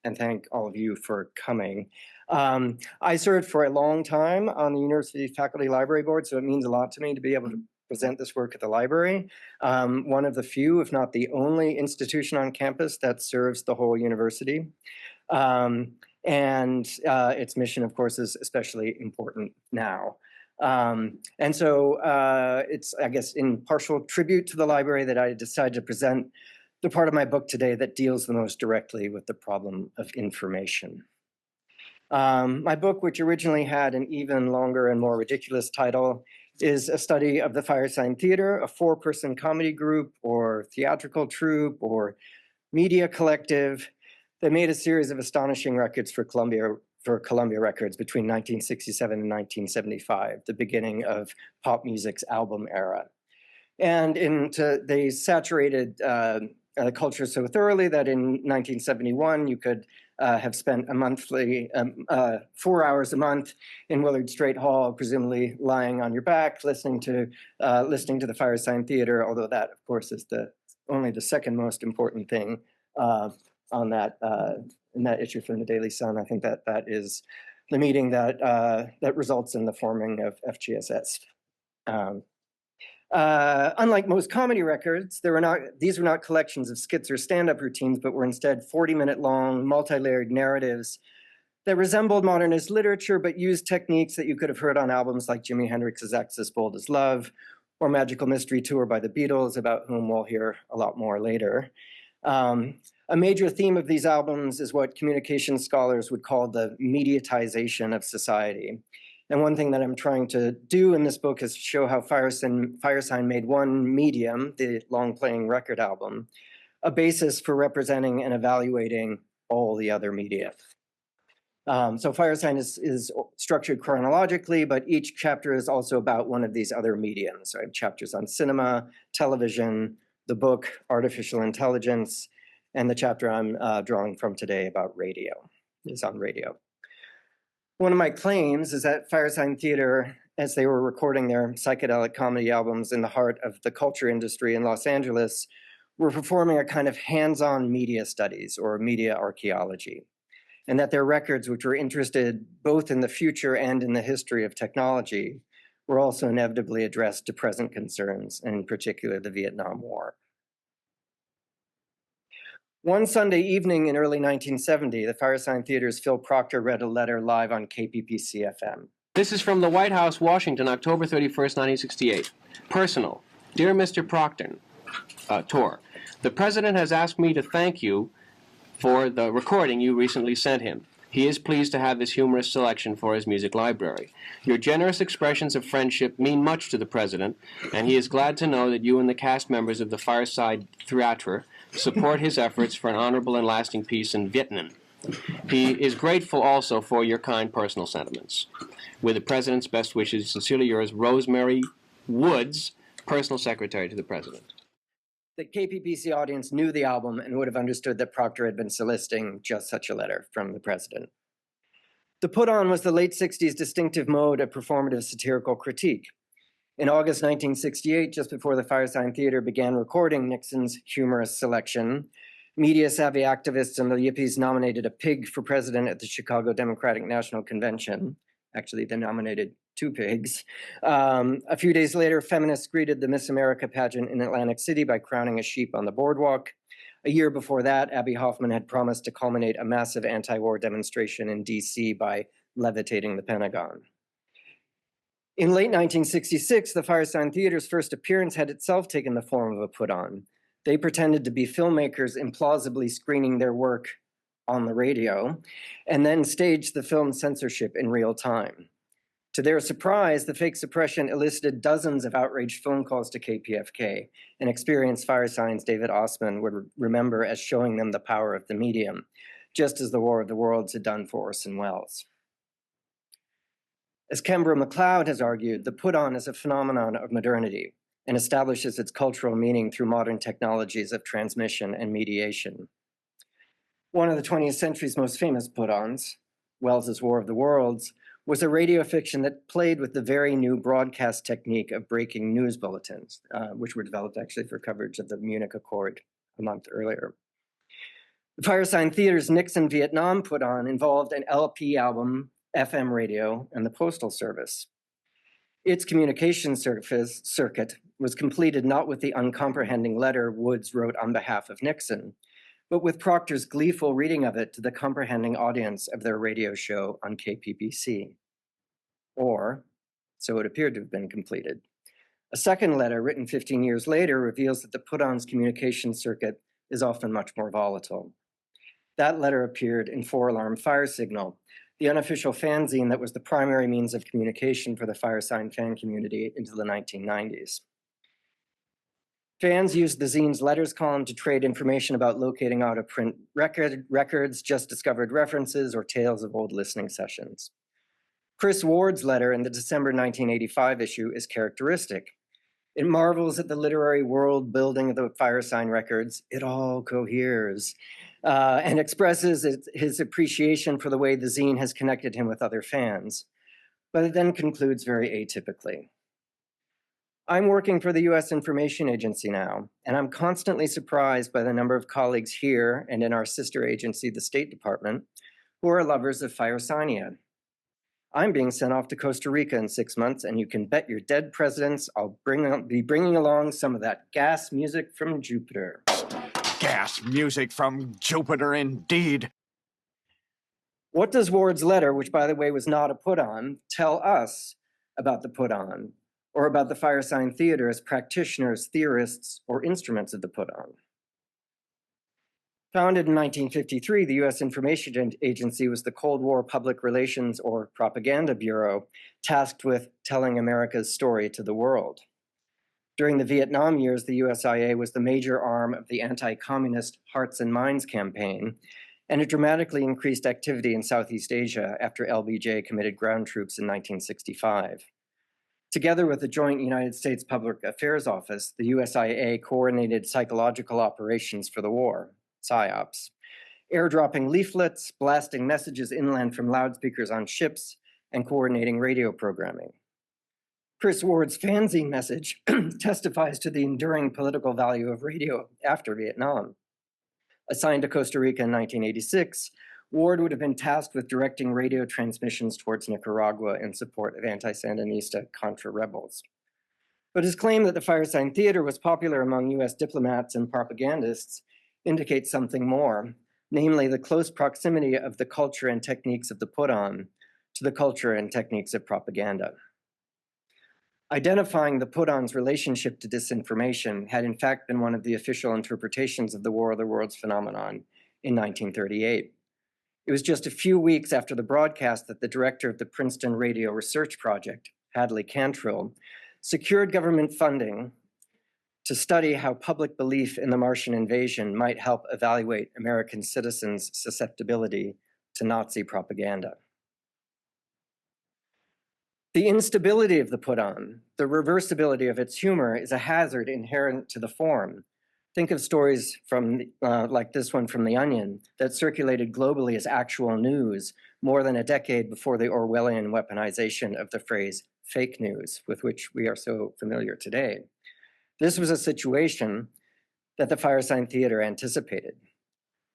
and thank all of you for coming. I served for a long time on the University Faculty Library Board, so it means a lot to me to be able to present this work at the library. One of the few, if not the only, institution on campus that serves the whole university. Its mission, of course, is especially important now. It's, I guess, in partial tribute to the library that I decided to present the part of my book today that deals the most directly with the problem of information. My book, which originally had an even longer and more ridiculous title, is a study of the Firesign Theatre, a four-person comedy group or theatrical troupe or media collective that made a series of astonishing records for Columbia Records between 1967 and 1975, the beginning of pop music's album era. And they saturated the culture so thoroughly that in 1971, you could have spent a monthly 4 hours a month in Willard Straight Hall, presumably lying on your back, listening to the Firesign Theatre, although that, of course, is only the second most important thing on that in that issue from the Daily Sun. I think that is the meeting that results in the forming of FGSS. Unlike most comedy records, these were not collections of skits or stand-up routines, but were instead 40-minute long, multi-layered narratives that resembled modernist literature, but used techniques that you could have heard on albums like Jimi Hendrix's Axis Bold as Love, or Magical Mystery Tour by the Beatles, about whom we'll hear a lot more later. A major theme of these albums is what communication scholars would call the mediatization of society. And one thing that I'm trying to do in this book is show how Firesign made one medium, the long-playing record album, a basis for representing and evaluating all the other media. So Firesign is structured chronologically, but each chapter is also about one of these other mediums. So I have chapters on cinema, television, the book, artificial intelligence, and the chapter I'm drawing from today about radio is on radio. One of my claims is that Firesign Theatre, as they were recording their psychedelic comedy albums in the heart of the culture industry in Los Angeles, were performing a kind of hands-on media studies or media archaeology, and that their records, which were interested both in the future and in the history of technology, were also inevitably addressed to present concerns, and in particular the Vietnam War. One Sunday evening in early 1970, the Firesign Theatre's Phil Proctor read a letter live on KPPC-FM. This is from the White House, Washington, October 31st, 1968. Personal. Dear Mr. Proctor, Tor, the President has asked me to thank you for the recording you recently sent him. He is pleased to have this humorous selection for his music library. Your generous expressions of friendship mean much to the President, and he is glad to know that you and the cast members of the Firesign Theatre support his efforts for an honorable and lasting peace in Vietnam. He is grateful also for your kind personal sentiments. With the President's best wishes, sincerely yours, Rosemary Woods, Personal Secretary to the President. The KPPC audience knew the album and would have understood that Proctor had been soliciting just such a letter from the President. The put-on was the late 60s distinctive mode of performative satirical critique. In August 1968, just before the Firesign Theatre began recording Nixon's humorous selection, media-savvy activists and the Yippies nominated a pig for president at the Chicago Democratic National Convention. Actually, they nominated two pigs. A few days later, feminists greeted the Miss America pageant in Atlantic City by crowning a sheep on the boardwalk. A year before that, Abby Hoffman had promised to culminate a massive anti-war demonstration in DC by levitating the Pentagon. In late 1966, the Firesign Theatre's first appearance had itself taken the form of a put-on. They pretended to be filmmakers implausibly screening their work on the radio, and then staged the film censorship in real time. To their surprise, the fake suppression elicited dozens of outraged phone calls to KPFK, an experienced Firesign's David Osman would remember as showing them the power of the medium, just as the War of the Worlds had done for Orson Welles. As Kembra McLeod has argued, the put-on is a phenomenon of modernity and establishes its cultural meaning through modern technologies of transmission and mediation. One of the 20th century's most famous put-ons, Welles's War of the Worlds, was a radio fiction that played with the very new broadcast technique of breaking news bulletins, which were developed actually for coverage of the Munich Accord a month earlier. The Firesign Theatre's Nixon Vietnam put-on involved an LP album, FM radio, and the Postal Service. Its communication circuit was completed not with the uncomprehending letter Woods wrote on behalf of Nixon, but with Proctor's gleeful reading of it to the comprehending audience of their radio show on KPBC. Or, so it appeared to have been completed. A second letter, written 15 years later, reveals that the put-on's communication circuit is often much more volatile. That letter appeared in 4-Alarm Fire Signal, the unofficial fanzine that was the primary means of communication for the Firesign fan community into the 1990s. Fans used the zine's letters column to trade information about locating out-of-print records, just discovered references, or tales of old listening sessions. Chris Ward's letter in the December 1985 issue is characteristic. It marvels at the literary world building of the Firesign records. It all coheres. And expresses his appreciation for the way the zine has connected him with other fans. But it then concludes very atypically. I'm working for the US Information Agency now, and I'm constantly surprised by the number of colleagues here and in our sister agency, the State Department, who are lovers of Firesignia. I'm being sent off to Costa Rica in 6 months, and you can bet your dead presidents I'll be bringing along some of that gas music from Jupiter. Gas music from Jupiter, indeed. What does Ward's letter, which by the way was not a put-on, tell us about the put-on, or about the Firesign Theatre as practitioners, theorists, or instruments of the put-on? Founded in 1953, the US Information Agency was the Cold War Public Relations or Propaganda Bureau, tasked with telling America's story to the world. During the Vietnam years, the USIA was the major arm of the anti-communist Hearts and Minds campaign, and it dramatically increased activity in Southeast Asia after LBJ committed ground troops in 1965. Together with the Joint United States Public Affairs Office, the USIA coordinated psychological operations for the war, PSYOPs, airdropping leaflets, blasting messages inland from loudspeakers on ships, and coordinating radio programming. Chris Ward's fanzine message testifies to the enduring political value of radio after Vietnam. Assigned to Costa Rica in 1986, Ward would have been tasked with directing radio transmissions towards Nicaragua in support of anti-Sandinista Contra rebels. But his claim that the Firesign Theatre was popular among US diplomats and propagandists indicates something more, namely the close proximity of the culture and techniques of the put-on to the culture and techniques of propaganda. Identifying the put-on's relationship to disinformation had in fact been one of the official interpretations of the War of the Worlds phenomenon in 1938. It was just a few weeks after the broadcast that the director of the Princeton Radio Research Project, Hadley Cantrill, secured government funding to study how public belief in the Martian invasion might help evaluate American citizens' susceptibility to Nazi propaganda. The instability of the put-on, the reversibility of its humor, is a hazard inherent to the form. Think of stories from, like this one from The Onion, that circulated globally as actual news more than a decade before the Orwellian weaponization of the phrase fake news, with which we are so familiar today. This was a situation that the Firesign Theatre anticipated.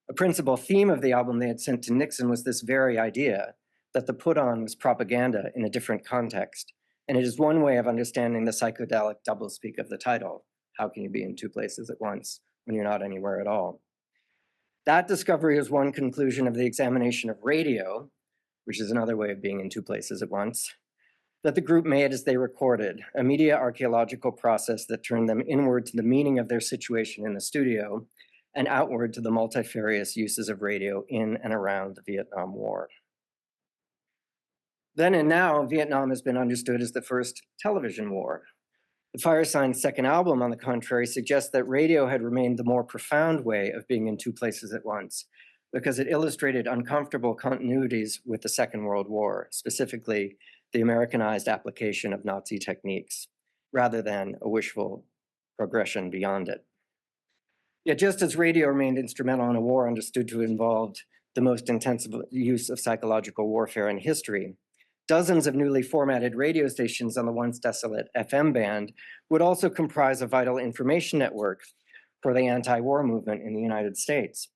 A principal theme of the album they had sent to Nixon was this very idea, that the put-on was propaganda in a different context. And it is one way of understanding the psychedelic doublespeak of the title. How can you be in two places at once when you're not anywhere at all? That discovery is one conclusion of the examination of radio, which is another way of being in two places at once, that the group made as they recorded, a media archaeological process that turned them inward to the meaning of their situation in the studio and outward to the multifarious uses of radio in and around the Vietnam War. Then and now, Vietnam has been understood as the first television war. The Firesign's second album, on the contrary, suggests that radio had remained the more profound way of being in two places at once, because it illustrated uncomfortable continuities with the Second World War, specifically the Americanized application of Nazi techniques, rather than a wishful progression beyond it. Yet just as radio remained instrumental in a war understood to have involved the most intensive use of psychological warfare in history, dozens of newly formatted radio stations on the once desolate FM band would also comprise a vital information network for the anti-war movement in the United States.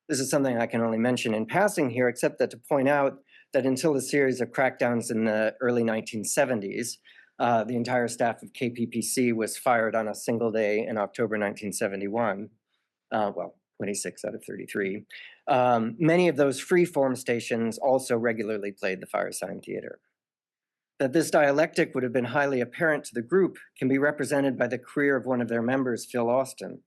This is something I can only mention in passing here, except that to point out that until a series of crackdowns in the early 1970s, the entire staff of KPPC was fired on a single day in October 1971. Well, 26 out of 33. Many of those freeform stations also regularly played the Firesign Theatre. That this dialectic would have been highly apparent to the group can be represented by the career of one of their members, Phil Austin.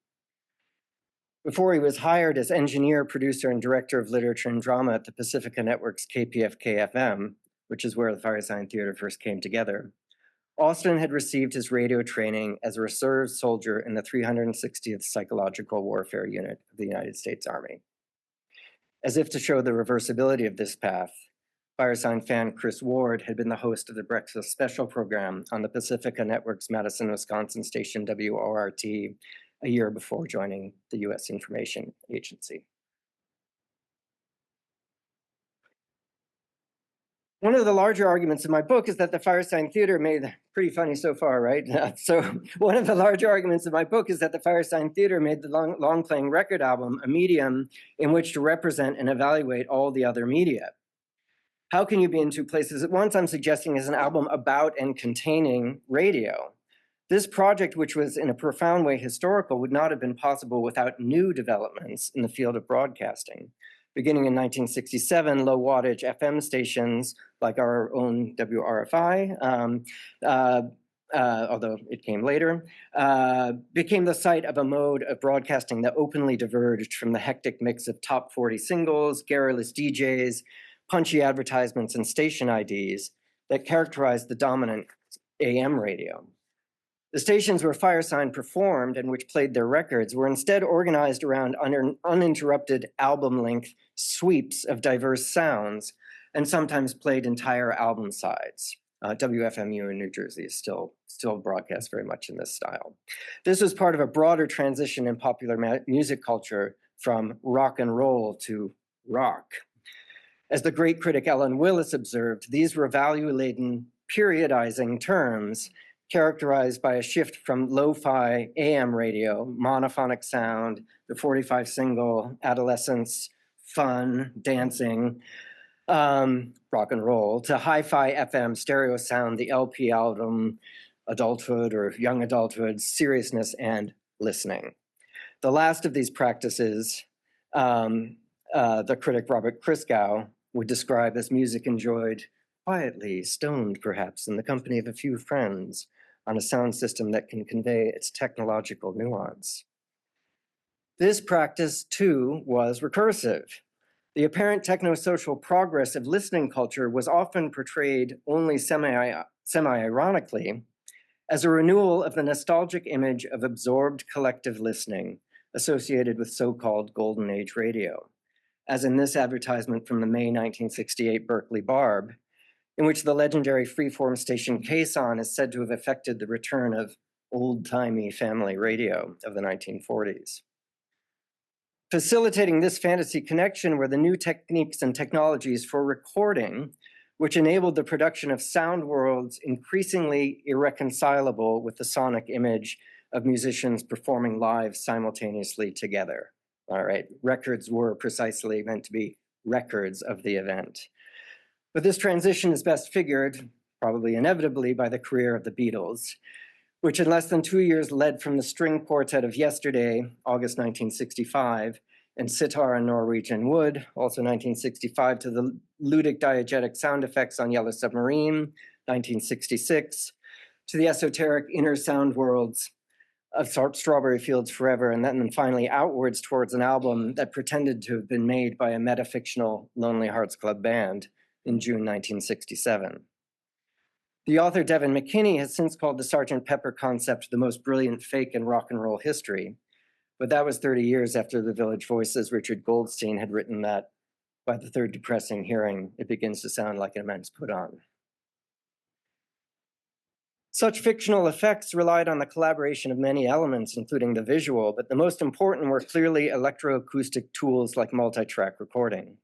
Before he was hired as engineer, producer, and director of literature and drama at the Pacifica Network's KPFK-FM, which is where the Firesign Theatre first came together, Austin had received his radio training as a reserve soldier in the 360th Psychological Warfare Unit of the United States Army. As if to show the reversibility of this path, Firesign fan Chris Ward had been the host of the Breakfast Special program on the Pacifica Network's Madison, Wisconsin station WORT a year before joining the U.S. Information Agency. One of the larger arguments in my book is that the Firesign Theatre made, pretty funny so far, right? So one of the larger arguments in my book is that the Firesign Theatre made the long-playing record album a medium in which to represent and evaluate all the other media. How can you be in two places at once? I'm suggesting is an album about and containing radio. This project, which was in a profound way historical, would not have been possible without new developments in the field of broadcasting. Beginning in 1967, low wattage FM stations like our own WRFI, although it came later, became the site of a mode of broadcasting that openly diverged from the hectic mix of top 40 singles, garrulous DJs, punchy advertisements, and station IDs that characterized the dominant AM radio. The stations where Firesign performed and which played their records were instead organized around uninterrupted album-length sweeps of diverse sounds and sometimes played entire album sides. WFMU in New Jersey is still broadcast very much in this style. This was part of a broader transition in popular music culture from rock and roll to rock. As the great critic Ellen Willis observed, these were value-laden, periodizing terms characterized by a shift from lo-fi AM radio, monophonic sound, the 45 single, adolescence, fun, dancing, rock and roll, to hi-fi FM stereo sound, the LP album, adulthood or young adulthood, seriousness, and listening. The last of these practices, the critic Robert Christgau would describe as music enjoyed quietly, stoned perhaps, in the company of a few friends, on a sound system that can convey its technological nuance. This practice, too, was recursive. The apparent technosocial progress of listening culture was often portrayed only semi-ironically as a renewal of the nostalgic image of absorbed collective listening associated with so-called Golden Age radio, as in this advertisement from the May 1968 Berkeley Barb, in which the legendary freeform station Kson is said to have affected the return of old-timey family radio of the 1940s. Facilitating this fantasy connection were the new techniques and technologies for recording, which enabled the production of sound worlds increasingly irreconcilable with the sonic image of musicians performing live simultaneously together. All right, records were precisely meant to be records of the event. But this transition is best figured, probably inevitably, by the career of the Beatles, which in less than 2 years led from the string quartet of Yesterday, August 1965, and sitar and Norwegian Wood, also 1965, to the ludic diegetic sound effects on Yellow Submarine, 1966, to the esoteric inner sound worlds of Strawberry Fields Forever, and then finally outwards towards an album that pretended to have been made by a metafictional Lonely Hearts Club Band in June 1967. The author Devin McKinney has since called the Sgt. Pepper concept the most brilliant fake in rock and roll history, but that was 30 years after the Village Voice's Richard Goldstein had written that, by the third depressing hearing, it begins to sound like an immense put-on. Such fictional effects relied on the collaboration of many elements, including the visual, but the most important were clearly electroacoustic tools like multitrack recording.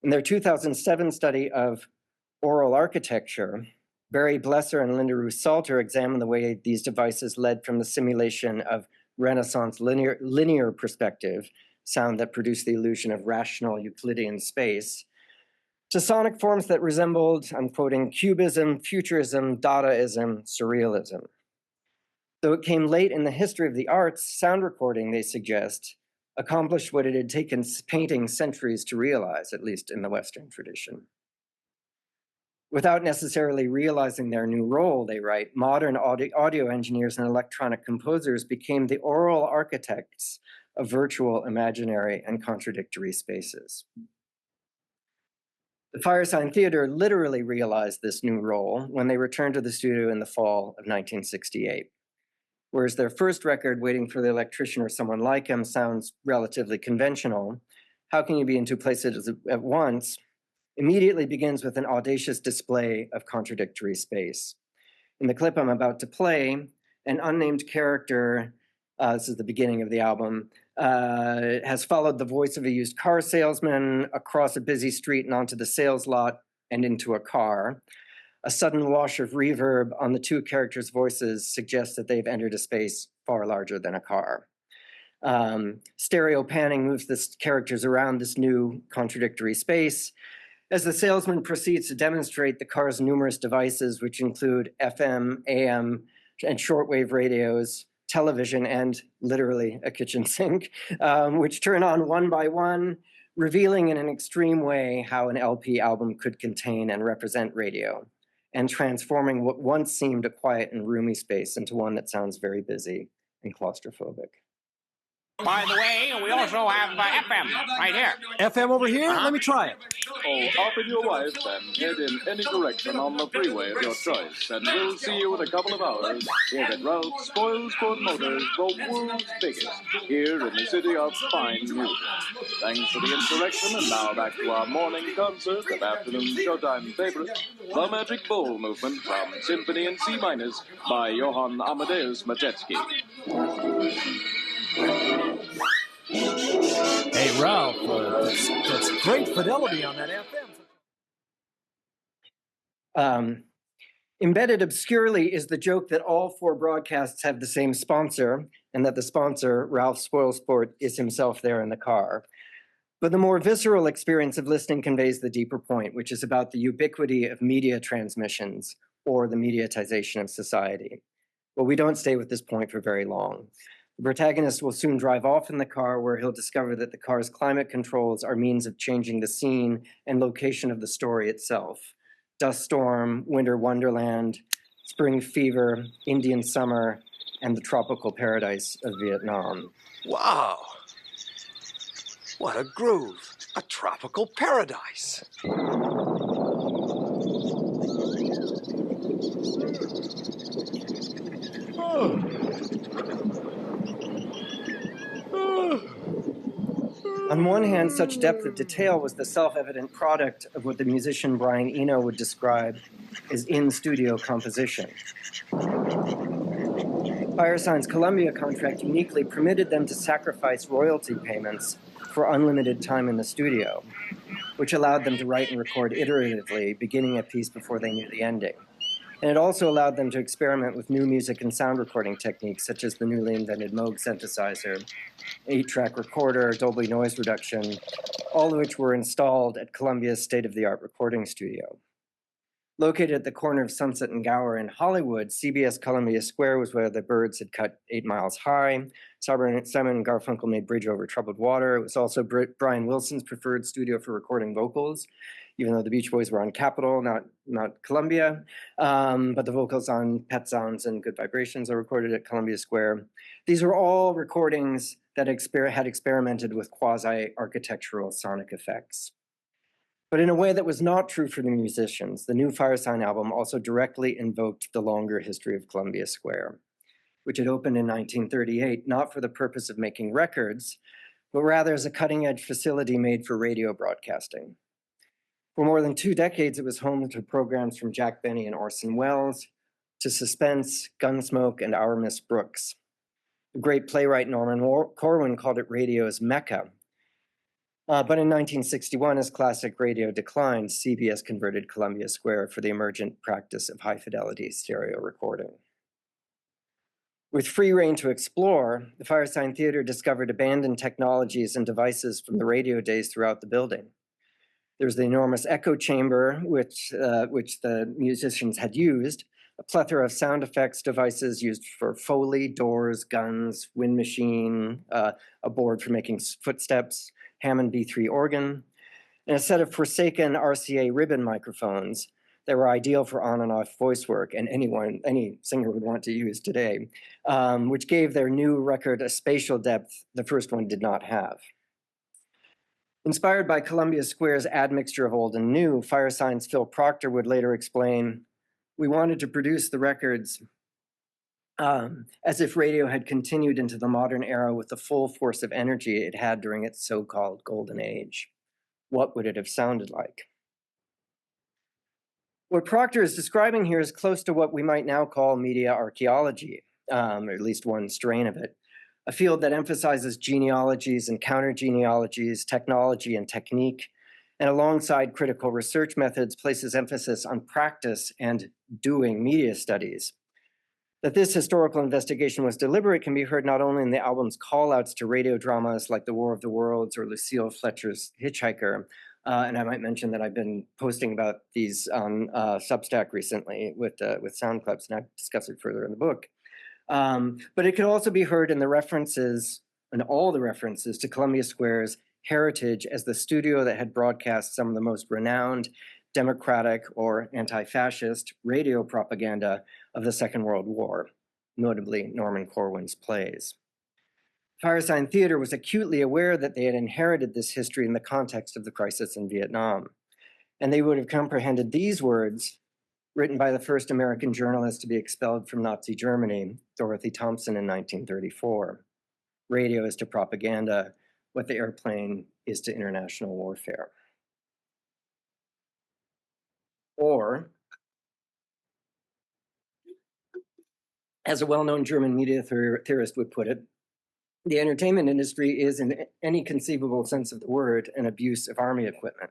In their 2007 study of oral architecture, Barry Blesser and Linda Ruth Salter examined the way these devices led from the simulation of Renaissance linear perspective, sound that produced the illusion of rational Euclidean space, to sonic forms that resembled, I'm quoting, cubism, futurism, Dadaism, surrealism. Though it came late in the history of the arts, sound recording, they suggest, accomplished what it had taken painting centuries to realize, at least in the Western tradition. Without necessarily realizing their new role, they write, modern audio engineers and electronic composers became the oral architects of virtual, imaginary, and contradictory spaces. The Firesign Theatre literally realized this new role when they returned to the studio in the fall of 1968. Whereas their first record, Waiting for the Electrician or Someone Like Him, sounds relatively conventional, How Can You Be in Two Places at Once immediately begins with an audacious display of contradictory space. In the clip I'm about to play, an unnamed character, this is the beginning of the album, has followed the voice of a used car salesman across a busy street and onto the sales lot and into a car. A sudden wash of reverb on the two characters' voices suggests that they've entered a space far larger than a car. Stereo panning moves the characters around this new contradictory space as the salesman proceeds to demonstrate the car's numerous devices, which include FM, AM, and shortwave radios, television, and literally a kitchen sink, which turn on one by one, revealing in an extreme way how an LP album could contain and represent radio, and transforming what once seemed a quiet and roomy space into one that sounds very busy and claustrophobic. By the way, we also have FM right here. FM over here? Let me try it. Oh, up in your wife and head in any direction on the freeway of your choice, and we'll see you in a couple of hours here at Ralph's Spoils Ford Motors, the world's biggest, here in the city of fine music. Thanks for the insurrection, and now back to our morning concert of afternoon showtime favorite, The Magic Bowl Movement from Symphony in C minus by Johann Amadeus Matetsky. Hey, Ralph, that's great fidelity on that FM. Embedded obscurely is the joke that all four broadcasts have the same sponsor, and that the sponsor, Ralph Spoilsport, is himself there in the car. But the more visceral experience of listening conveys the deeper point, which is about the ubiquity of media transmissions or the mediatization of society. But we don't stay with this point for very long. The protagonist will soon drive off in the car, where he'll discover that the car's climate controls are means of changing the scene and location of the story itself. Dust storm, winter wonderland, spring fever, Indian summer, and the tropical paradise of Vietnam. Wow! What a groove! A tropical paradise! On one hand, such depth of detail was the self-evident product of what the musician Brian Eno would describe as in-studio composition. Firesign's Columbia contract uniquely permitted them to sacrifice royalty payments for unlimited time in the studio, which allowed them to write and record iteratively, beginning a piece before they knew the ending. And it also allowed them to experiment with new music and sound recording techniques, such as the newly invented Moog synthesizer, 8-track recorder, Dolby noise reduction, all of which were installed at Columbia's state-of-the-art recording studio. Located at the corner of Sunset and Gower in Hollywood, CBS Columbia Square was where the Byrds had cut 8 Miles High. Simon and Garfunkel made Bridge Over Troubled Water. It was also Brian Wilson's preferred studio for recording vocals, even though the Beach Boys were on Capitol, not Columbia. But the vocals on Pet Sounds and Good Vibrations are recorded at Columbia Square. These were all recordings that had experimented with quasi-architectural sonic effects. But in a way that was not true for the musicians, the new Firesign album also directly invoked the longer history of Columbia Square, which had opened in 1938, not for the purpose of making records, but rather as a cutting-edge facility made for radio broadcasting. For more than 2 decades, it was home to programs from Jack Benny and Orson Welles, to Suspense, Gunsmoke, and Our Miss Brooks. The great playwright Norman Corwin called it radio's Mecca. But in 1961, as classic radio declined, CBS converted Columbia Square for the emergent practice of high-fidelity stereo recording. With free rein to explore, the Firesign Theatre discovered abandoned technologies and devices from the radio days throughout the building. There's the enormous echo chamber, which the musicians had used, a plethora of sound effects devices used for Foley, doors, guns, wind machine, a board for making footsteps, Hammond B3 organ, and a set of forsaken RCA ribbon microphones that were ideal for on and off voice work, and any singer would want to use today, which gave their new record a spatial depth the first one did not have. Inspired by Columbia Square's admixture of old and new, Firesign's Phil Proctor would later explain, "We wanted to produce the records as if radio had continued into the modern era with the full force of energy it had during its so-called golden age. What would it have sounded like?" What Proctor is describing here is close to what we might now call media archaeology, or at least one strain of it, a field that emphasizes genealogies and counter-genealogies, technology and technique, and alongside critical research methods places emphasis on practice and doing media studies. That this historical investigation was deliberate can be heard not only in the album's call-outs to radio dramas like The War of the Worlds or Lucille Fletcher's Hitchhiker, and I might mention that I've been posting about these on Substack recently with sound clips, and I've discussed it further in the book. But it could also be heard in the references, and all the references to Columbia Square's heritage as the studio that had broadcast some of the most renowned democratic or anti-fascist radio propaganda of the Second World War, notably Norman Corwin's plays. Firesign Theatre was acutely aware that they had inherited this history in the context of the crisis in Vietnam, and they would have comprehended these words written by the first American journalist to be expelled from Nazi Germany, Dorothy Thompson, in 1934. Radio is to propaganda what the airplane is to international warfare. Or, as a well-known German media theorist would put it, the entertainment industry is, in any conceivable sense of the word, an abuse of army equipment.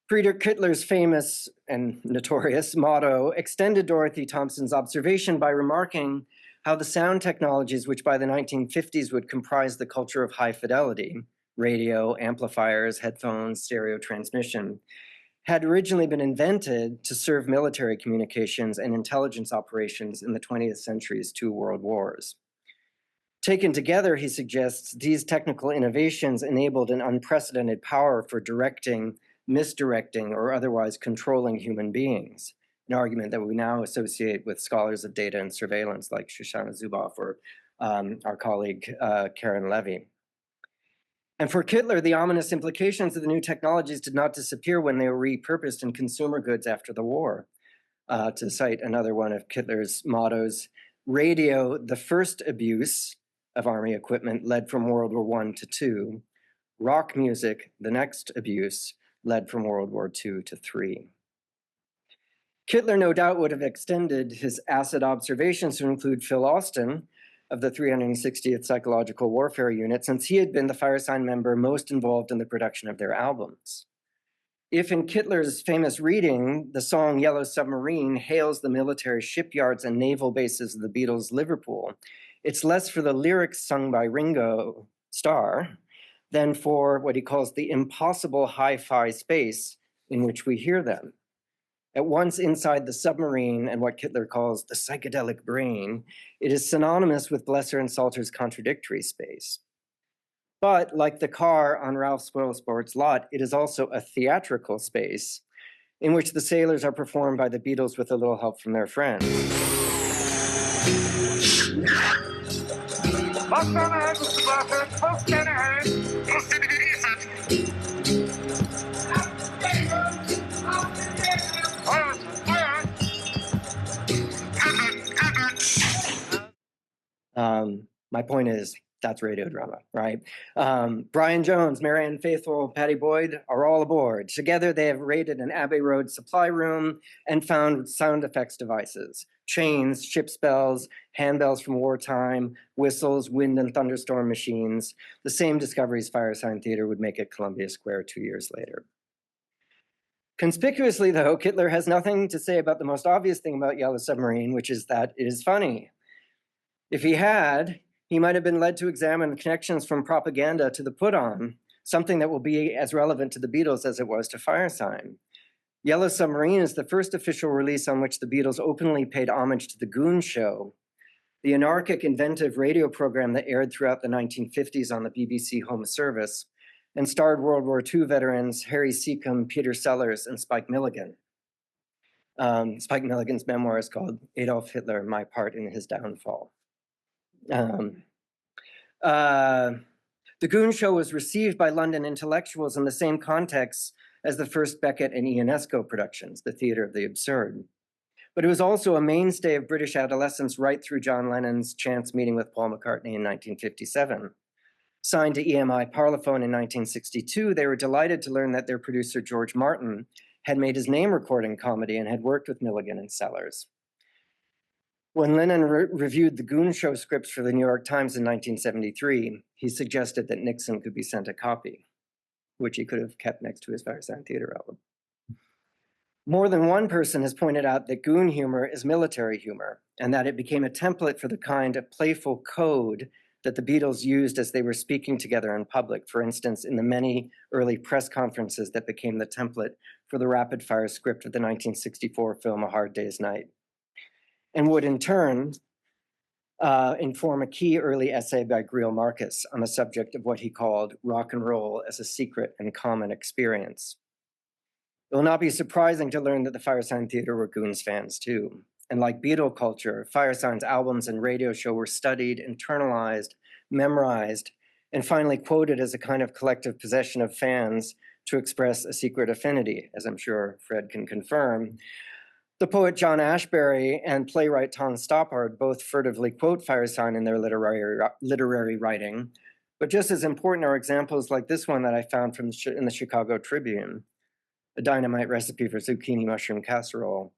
Friedrich Kittler's famous and notorious motto extended Dorothy Thompson's observation by remarking how the sound technologies, which by the 1950s would comprise the culture of high fidelity, radio, amplifiers, headphones, stereo transmission, had originally been invented to serve military communications and intelligence operations in the 20th century's two world wars. Taken together, he suggests, these technical innovations enabled an unprecedented power for directing, misdirecting, or otherwise controlling human beings, an argument that we now associate with scholars of data and surveillance like Shoshana Zuboff or our colleague Karen Levy. And for Kittler, the ominous implications of the new technologies did not disappear when they were repurposed in consumer goods after the war. To cite another one of Kittler's mottos, radio, the first abuse of army equipment, led from World War I to II. Rock music, the next abuse, led from World War II to III. Kittler no doubt would have extended his acid observations to include Phil Austin of the 360th Psychological Warfare Unit, since he had been the Firesign member most involved in the production of their albums. If in Kittler's famous reading, the song Yellow Submarine hails the military shipyards and naval bases of the Beatles' Liverpool, it's less for the lyrics sung by Ringo Starr than for what he calls the impossible hi-fi space in which we hear them. At once inside the submarine and what Kittler calls the psychedelic brain, it is synonymous with Blesser and Salter's contradictory space. But like the car on Ralph Spoilsport's lot, it is also a theatrical space in which the sailors are performed by the Beatles with a little help from their friends. My point is, that's radio drama, right? Brian Jones, Marianne Faithfull, Patty Boyd are all aboard. Together, they have raided an Abbey Road supply room and found sound effects devices, chains, ship's bells, handbells from wartime, whistles, wind and thunderstorm machines, the same discoveries Firesign Theatre would make at Columbia Square 2 years later. Conspicuously, though, Kittler has nothing to say about the most obvious thing about Yellow Submarine, which is that it is funny. If he had, he might have been led to examine connections from propaganda to the put-on, something that will be as relevant to the Beatles as it was to Firesign. Yellow Submarine is the first official release on which the Beatles openly paid homage to the Goon Show, the anarchic, inventive radio program that aired throughout the 1950s on the BBC Home Service and starred World War II veterans Harry Seacombe, Peter Sellers, and Spike Milligan. Spike Milligan's memoir is called Adolf Hitler, My Part in His Downfall. The Goon Show was received by London intellectuals in the same context as the first Beckett and Ionesco productions, the theater of the absurd. But it was also a mainstay of British adolescence right through John Lennon's chance meeting with Paul McCartney in 1957. Signed to EMI Parlophone in 1962, they were delighted to learn that their producer, George Martin, had made his name recording comedy and had worked with Milligan and Sellers. When Lennon reviewed the Goon Show scripts for the New York Times in 1973, he suggested that Nixon could be sent a copy, which he could have kept next to his Firesign Theatre album. More than one person has pointed out that Goon humor is military humor, and that it became a template for the kind of playful code that the Beatles used as they were speaking together in public, for instance, in the many early press conferences that became the template for the rapid-fire script of the 1964 film A Hard Day's Night, and would in turn inform a key early essay by Greil Marcus on the subject of what he called rock and roll as a secret and common experience. It will not be surprising to learn that the Firesign Theatre were Goons fans too. And like Beatle culture, Firesign's albums and radio show were studied, internalized, memorized, and finally quoted as a kind of collective possession of fans to express a secret affinity, as I'm sure Fred can confirm. The poet John Ashbery and playwright Tom Stoppard both furtively quote Firesign in their literary writing, but just as important are examples like this one that I found in the Chicago Tribune, a dynamite recipe for zucchini mushroom casserole,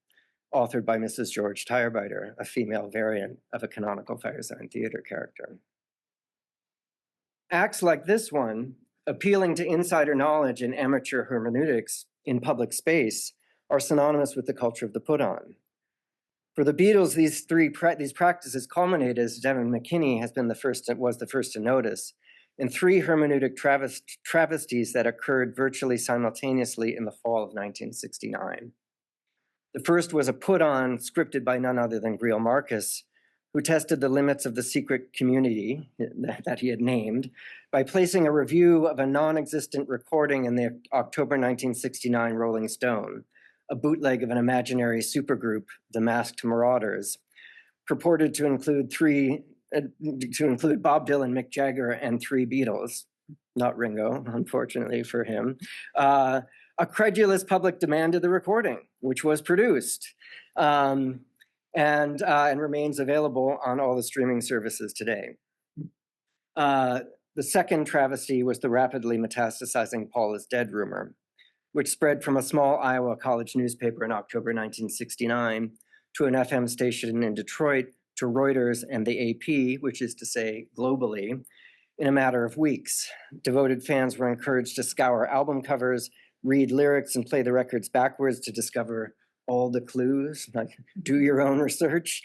authored by Mrs. George Tirebiter, a female variant of a canonical Firesign Theatre character. Acts like this one, appealing to insider knowledge and amateur hermeneutics in public space, are synonymous with the culture of the put-on. For the Beatles, these practices culminated, as Devin McKinney was the first to notice, in three hermeneutic travesties that occurred virtually simultaneously in the fall of 1969. The first was a put-on scripted by none other than Greil Marcus, who tested the limits of the secret community that he had named by placing a review of a non-existent recording in the October 1969 Rolling Stone, a bootleg of an imaginary supergroup, the Masked Marauders, purported to include Bob Dylan, Mick Jagger, and three Beatles, not Ringo, unfortunately for him. A credulous public demanded the recording, which was produced and remains available on all the streaming services today. The second travesty was the rapidly metastasizing Paul is dead rumor, which spread from a small Iowa college newspaper in October 1969 to an FM station in Detroit, to Reuters and the AP, which is to say globally, in a matter of weeks. Devoted fans were encouraged to scour album covers, read lyrics, and play the records backwards to discover all the clues, like do your own research,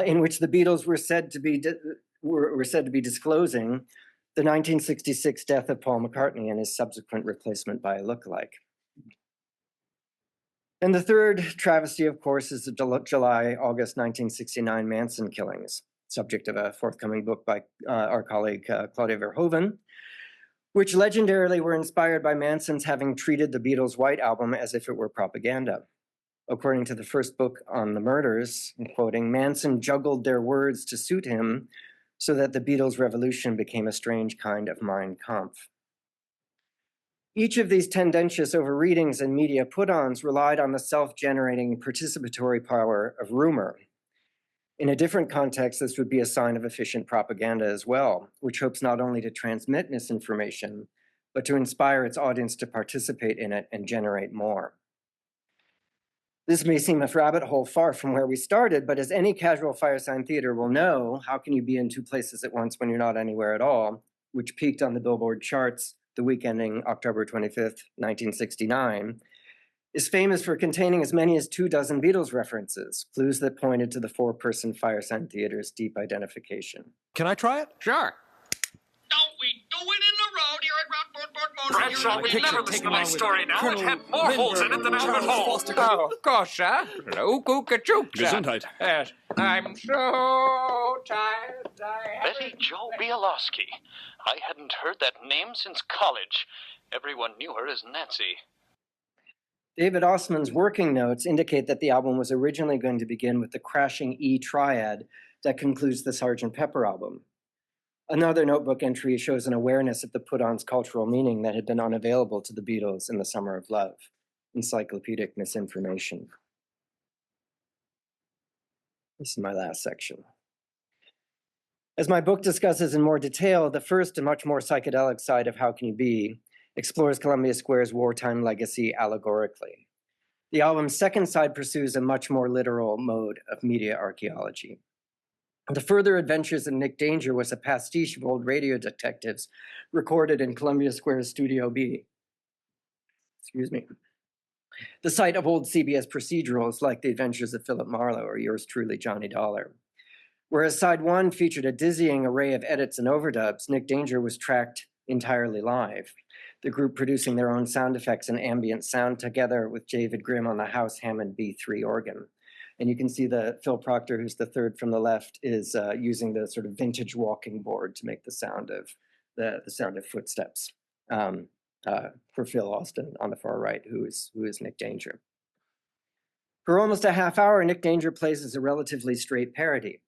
in which the Beatles were said to be disclosing the 1966 death of Paul McCartney and his subsequent replacement by a lookalike. And the third travesty, of course, is the July-August 1969 Manson killings, subject of a forthcoming book by our colleague Claudia Verhoeven, which legendarily were inspired by Manson's having treated the Beatles' White Album as if it were propaganda. According to the first book on the murders, I'm quoting, Manson juggled their words to suit him so that the Beatles' revolution became a strange kind of Mein Kampf. Each of these tendentious overreadings and media put-ons relied on the self-generating participatory power of rumor. In a different context, this would be a sign of efficient propaganda as well, which hopes not only to transmit misinformation, but to inspire its audience to participate in it and generate more. This may seem a rabbit hole far from where we started, but as any casual Firesign Theatre will know, how can you be in two places at once when you're not anywhere at all, which peaked on the Billboard charts the week ending October 25th, 1969, is famous for containing as many as 24 Beatles references, clues that pointed to the four-person Firesign Theatre's deep identification. Can I try it? Sure. Don't we do it in the road here at Rockport Bradshaw, we never listen to my story now. It had more holes in it than Albert Hall. Oh, of course, sir. Hello, Gooka-Chook, sir. Gesundheit. Yes, I'm so tired. Betty Jo Bielowski. I hadn't heard that name since college. Everyone knew her as Nancy. David Ossman's working notes indicate that the album was originally going to begin with the crashing E triad that concludes the Sgt. Pepper album. Another notebook entry shows an awareness of the put-on's cultural meaning that had been unavailable to the Beatles in the Summer of Love. Encyclopedic misinformation. This is my last section. As my book discusses in more detail, the first and much more psychedelic side of How Can You Be explores Columbia Square's wartime legacy allegorically. The album's second side pursues a much more literal mode of media archaeology. The Further Adventures of Nick Danger was a pastiche of old radio detectives recorded in Columbia Square's Studio B. Excuse me. The site of old CBS procedurals like The Adventures of Philip Marlowe or Yours Truly, Johnny Dollar. Whereas side one featured a dizzying array of edits and overdubs, Nick Danger was tracked entirely live. The group producing their own sound effects and ambient sound together with David Grimm on the House Hammond B3 organ. And you can see that Phil Proctor, who's the third from the left, is using the sort of vintage walking board to make the sound of footsteps. For Phil Austin on the far right, who is Nick Danger. For almost a half hour, Nick Danger plays as a relatively straight parody.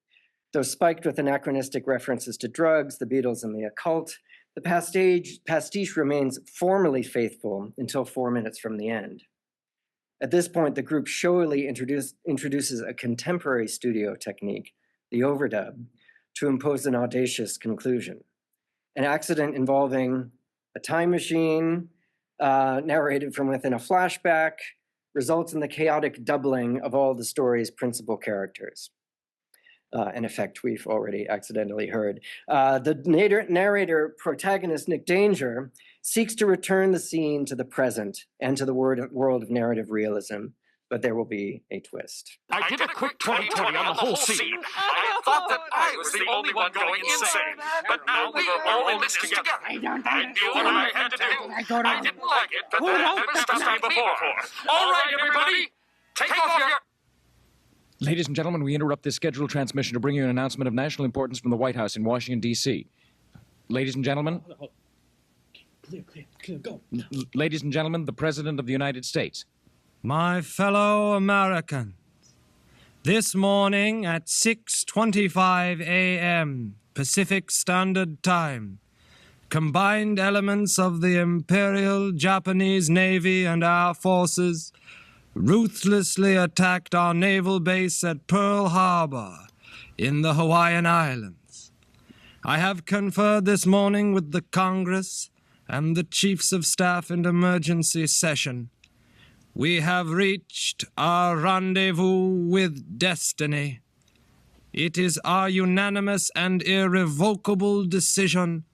Though spiked with anachronistic references to drugs, the Beatles, and the occult, the pastiche remains formally faithful until 4 minutes from the end. At this point, the group showily introduces a contemporary studio technique, the overdub, to impose an audacious conclusion. An accident involving a time machine, narrated from within a flashback, results in the chaotic doubling of all the story's principal characters. An effect we've already accidentally heard. The narrator protagonist, Nick Danger, seeks to return the scene to the present and to the world of narrative realism, but there will be a twist. I did a quick 20/20 on the whole scene. I thought that I was the only one going insane, but now we are all in this together. I knew what I had to do. I didn't like it, but that never stopped me before. All right, everybody, take off your... Ladies and gentlemen, we interrupt this scheduled transmission to bring you an announcement of national importance from the White House in Washington, D.C. Ladies and gentlemen... Clear, go. Ladies and gentlemen, the President of the United States. My fellow Americans, this morning at 6:25 a.m. Pacific Standard Time, combined elements of the Imperial Japanese Navy and our forces ruthlessly attacked our naval base at Pearl Harbor in the Hawaiian Islands. I have conferred this morning with the Congress and the Chiefs of Staff in emergency session. We have reached our rendezvous with destiny. It is our unanimous and irrevocable decision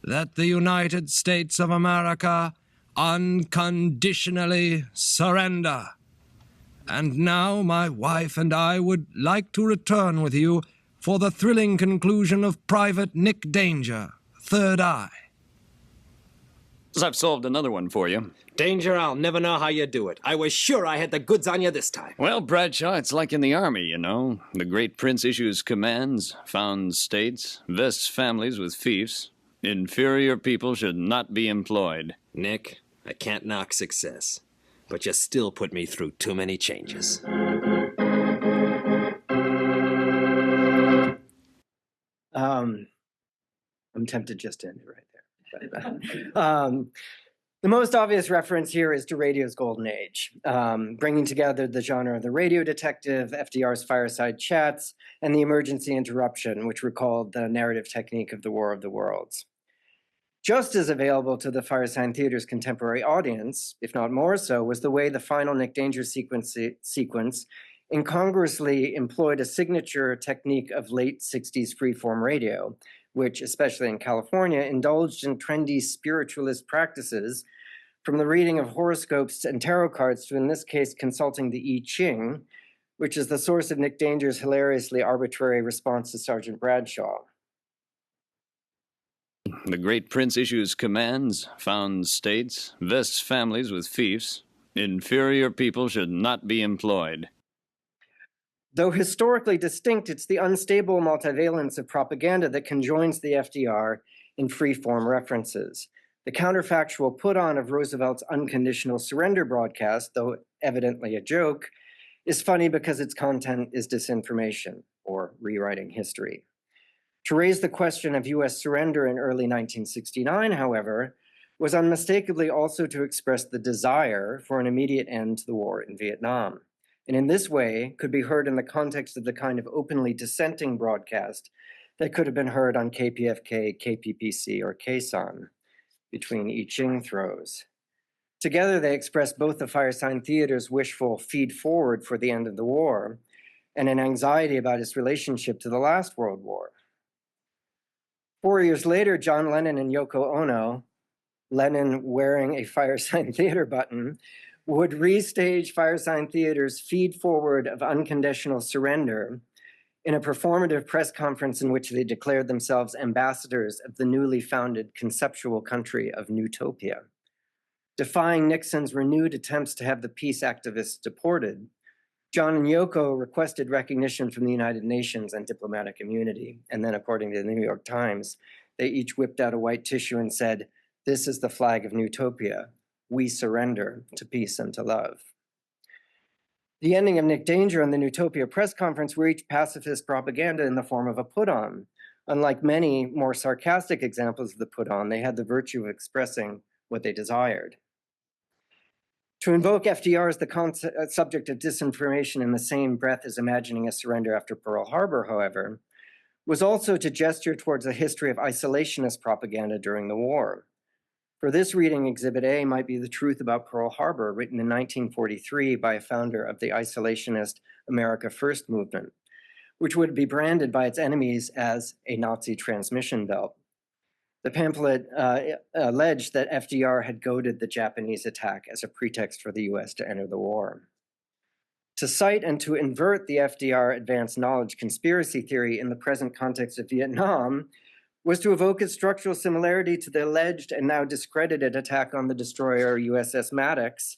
that the United States of America unconditionally surrender. And now my wife and I would like to return with you for the thrilling conclusion of Private Nick Danger, Third Eye. I've solved another one for you. Danger, I'll never know how you do it. I was sure I had the goods on you this time. Well, Bradshaw, it's like in the Army, you know. The great prince issues commands, founds states, vests families with fiefs. Inferior people should not be employed. Nick, I can't knock success, but you still put me through too many changes. I'm tempted just to end it right there. The most obvious reference here is to radio's golden age, bringing together the genre of the radio detective, FDR's fireside chats, and the emergency interruption, which recalled the narrative technique of the War of the Worlds. Just as available to the Firesign Theatre's contemporary audience, if not more so, was the way the final Nick Danger sequence incongruously employed a signature technique of late 60s freeform radio, which, especially in California, indulged in trendy spiritualist practices from the reading of horoscopes and tarot cards to, in this case, consulting the I Ching, which is the source of Nick Danger's hilariously arbitrary response to Sergeant Bradshaw. The great prince issues commands, founds states, vests families with fiefs. Inferior people should not be employed. Though historically distinct, it's the unstable multivalence of propaganda that conjoins the FDR in free-form references. The counterfactual put-on of Roosevelt's unconditional surrender broadcast, though evidently a joke, is funny because its content is disinformation, or rewriting history. To raise the question of US surrender in early 1969, however, was unmistakably also to express the desire for an immediate end to the war in Vietnam. And in this way, could be heard in the context of the kind of openly dissenting broadcast that could have been heard on KPFK, KPPC, or KSAN between I Ching throws. Together, they express both the Firesign Theatre's wishful feed forward for the end of the war and an anxiety about its relationship to the last World War. 4 years later, John Lennon and Yoko Ono, Lennon wearing a Firesign Theatre button, would restage Firesign Theatre's feed forward of unconditional surrender in a performative press conference in which they declared themselves ambassadors of the newly founded conceptual country of Newtopia. Defying Nixon's renewed attempts to have the peace activists deported, John and Yoko requested recognition from the United Nations and diplomatic immunity. And then, according to the New York Times, they each whipped out a white tissue and said, "This is the flag of Newtopia. We surrender to peace and to love." The ending of Nick Danger and the Newtopia press conference were each pacifist propaganda in the form of a put-on. Unlike many more sarcastic examples of the put-on, they had the virtue of expressing what they desired. To invoke FDR as the subject of disinformation in the same breath as imagining a surrender after Pearl Harbor, however, was also to gesture towards a history of isolationist propaganda during the war. For this reading, Exhibit A might be The Truth About Pearl Harbor, written in 1943 by a founder of the isolationist America First movement, which would be branded by its enemies as a Nazi transmission belt. The pamphlet alleged that FDR had goaded the Japanese attack as a pretext for the US to enter the war. To cite and to invert the FDR advanced knowledge conspiracy theory in the present context of Vietnam was to evoke its structural similarity to the alleged and now discredited attack on the destroyer USS Maddox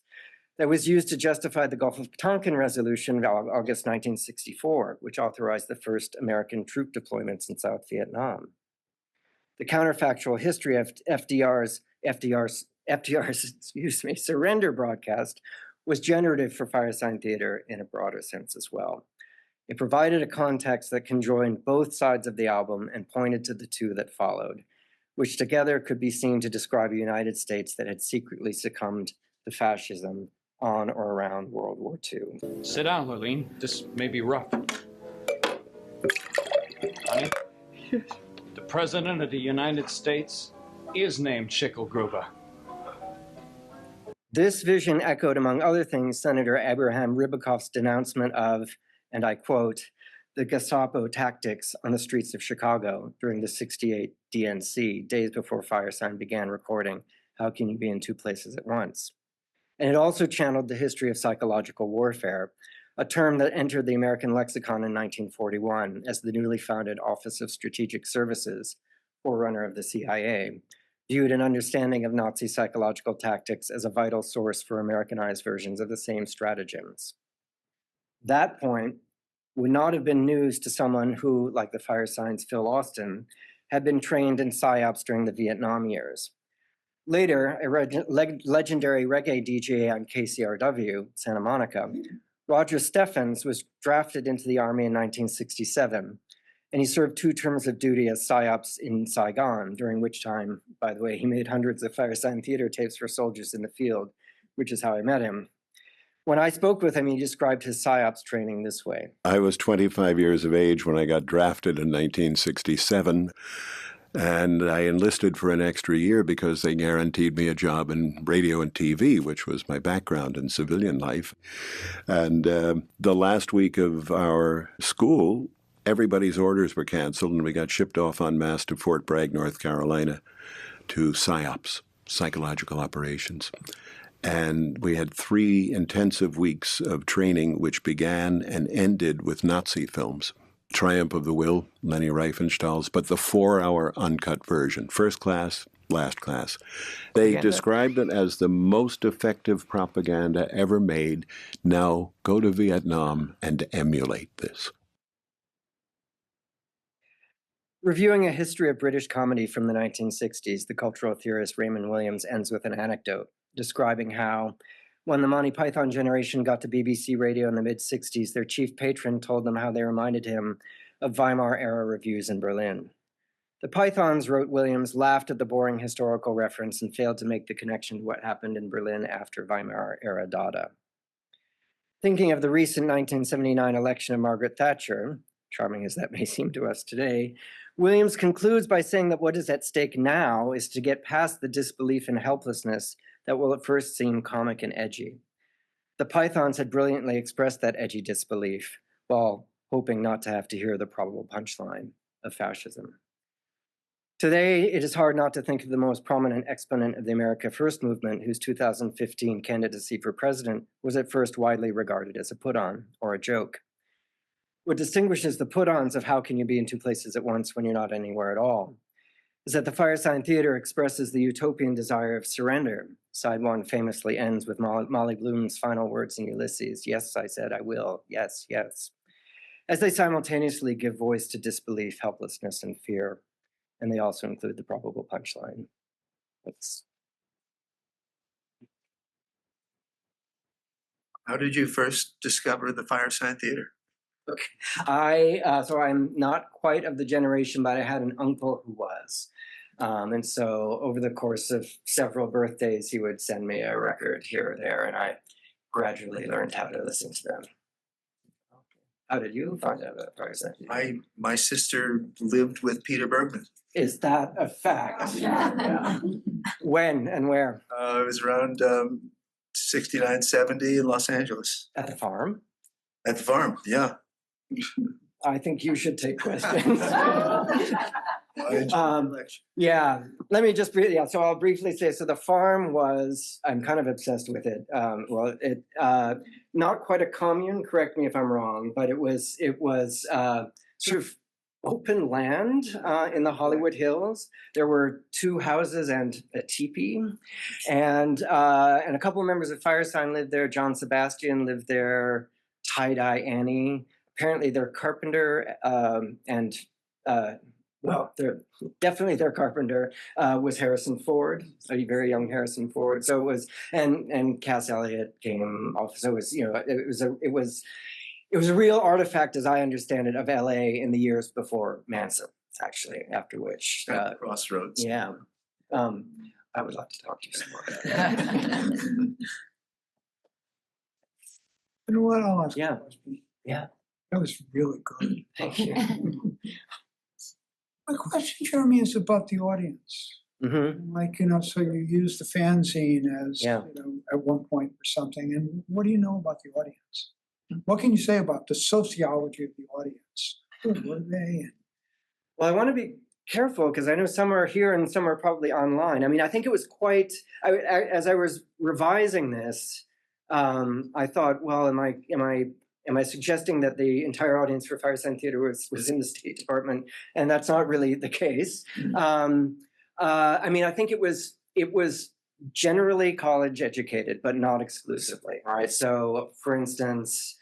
that was used to justify the Gulf of Tonkin resolution of August 1964, which authorized the first American troop deployments in South Vietnam. The counterfactual history of FDR's surrender broadcast was generative for Firesign Theatre in a broader sense as well. It provided a context that conjoined both sides of the album and pointed to the two that followed, which together could be seen to describe a United States that had secretly succumbed to fascism on or around World War II. Sit down, Lurleen. This may be rough. Honey? The President of the United States is named Schicklgruber. This vision echoed, among other things, Senator Abraham Ribicoff's denouncement of, and I quote, the Gestapo tactics on the streets of Chicago during the '68 DNC, days before Firesign began recording How Can You Be in Two Places at Once? And it also channeled the history of psychological warfare, a term that entered the American lexicon in 1941 as the newly founded Office of Strategic Services, forerunner of the CIA, viewed an understanding of Nazi psychological tactics as a vital source for Americanized versions of the same stratagems. That point would not have been news to someone who, like the Firesign's Phil Austin, had been trained in psyops during the Vietnam years. Later, a legendary reggae DJ on KCRW, Santa Monica, Roger Steffens, was drafted into the Army in 1967, and he served 2 terms of duty as psyops in Saigon, during which time, by the way, he made hundreds of Firesign Theatre tapes for soldiers in the field, which is how I met him. When I spoke with him, he described his psyops training this way. I was 25 years of age when I got drafted in 1967, and I enlisted for an extra year because they guaranteed me a job in radio and TV, which was my background in civilian life. And the last week of our school, everybody's orders were canceled, and we got shipped off en masse to Fort Bragg, North Carolina, to psyops. psychological operations. And we had 3 intensive weeks of training, which began and ended with Nazi films. Triumph of the Will, Leni Riefenstahl's, but the 4-hour uncut version. First class, last class. They described it as the most effective propaganda ever made. Now go to Vietnam and emulate this. Reviewing a history of British comedy from the 1960s, the cultural theorist Raymond Williams ends with an anecdote describing how, when the Monty Python generation got to BBC Radio in the mid-60s, their chief patron told them how they reminded him of Weimar-era reviews in Berlin. The Pythons, wrote Williams, laughed at the boring historical reference and failed to make the connection to what happened in Berlin after Weimar-era Dada. Thinking of the recent 1979 election of Margaret Thatcher, charming as that may seem to us today, Williams concludes by saying that what is at stake now is to get past the disbelief and helplessness that will at first seem comic and edgy. The Pythons had brilliantly expressed that edgy disbelief while hoping not to have to hear the probable punchline of fascism. Today, it is hard not to think of the most prominent exponent of the America First movement, whose 2015 candidacy for president was at first widely regarded as a put-on or a joke. What distinguishes the put-ons of how can you be in 2 places at once when you're not anywhere at all is that the Firesign Theatre expresses the utopian desire of surrender. Side 1 famously ends with Molly Bloom's final words in Ulysses, "Yes, I said I will, yes, yes," as they simultaneously give voice to disbelief, helplessness, and fear. And they also include the probable punchline. How did you first discover the Firesign Theatre? Okay. So I'm not quite of the generation, but I had an uncle who was. And so over the course of several birthdays, he would send me a record here or there, and I gradually learned how to listen to them. How did you find out about Firesign Theatre? My sister lived with Peter Bergman. Is that a fact? Yeah. When and where? It was around 69, 70 in Los Angeles. At the farm? At the farm, yeah. I think you should take questions. Yeah, let me just so I'll briefly say, so the farm was, I'm kind of obsessed with it. Not quite a commune, correct me if I'm wrong, but it was sort of open land in the Hollywood Hills. There were 2 houses and a teepee, and a couple of members of Firesign lived there. John Sebastian lived there, Tie-Dye Annie. Apparently their carpenter their carpenter was Harrison Ford, a very young Harrison Ford. So it was, and Cass Elliot came off. So it was, it was a real artifact, as I understand it, of LA in the years before Manson, actually, after which. Crossroads. Yeah. I would love to talk to you some more about that. You know what? I'll ask Yeah. Yeah. That was really good. Thank you. My question, Jeremy, is about the audience. Mm-hmm. Like, so you use the fanzine as, at one point or something. And what do you know about the audience? What can you say about the sociology of the audience? Who were they? Well, I want to be careful because I know some are here and some are probably online. I mean, I think it was quite, as I was revising this, I thought, well, am I suggesting that the entire audience for Firesign Theatre was in the State Department? And that's not really the case. I mean, I think it was generally college educated, but not exclusively, right? So, for instance,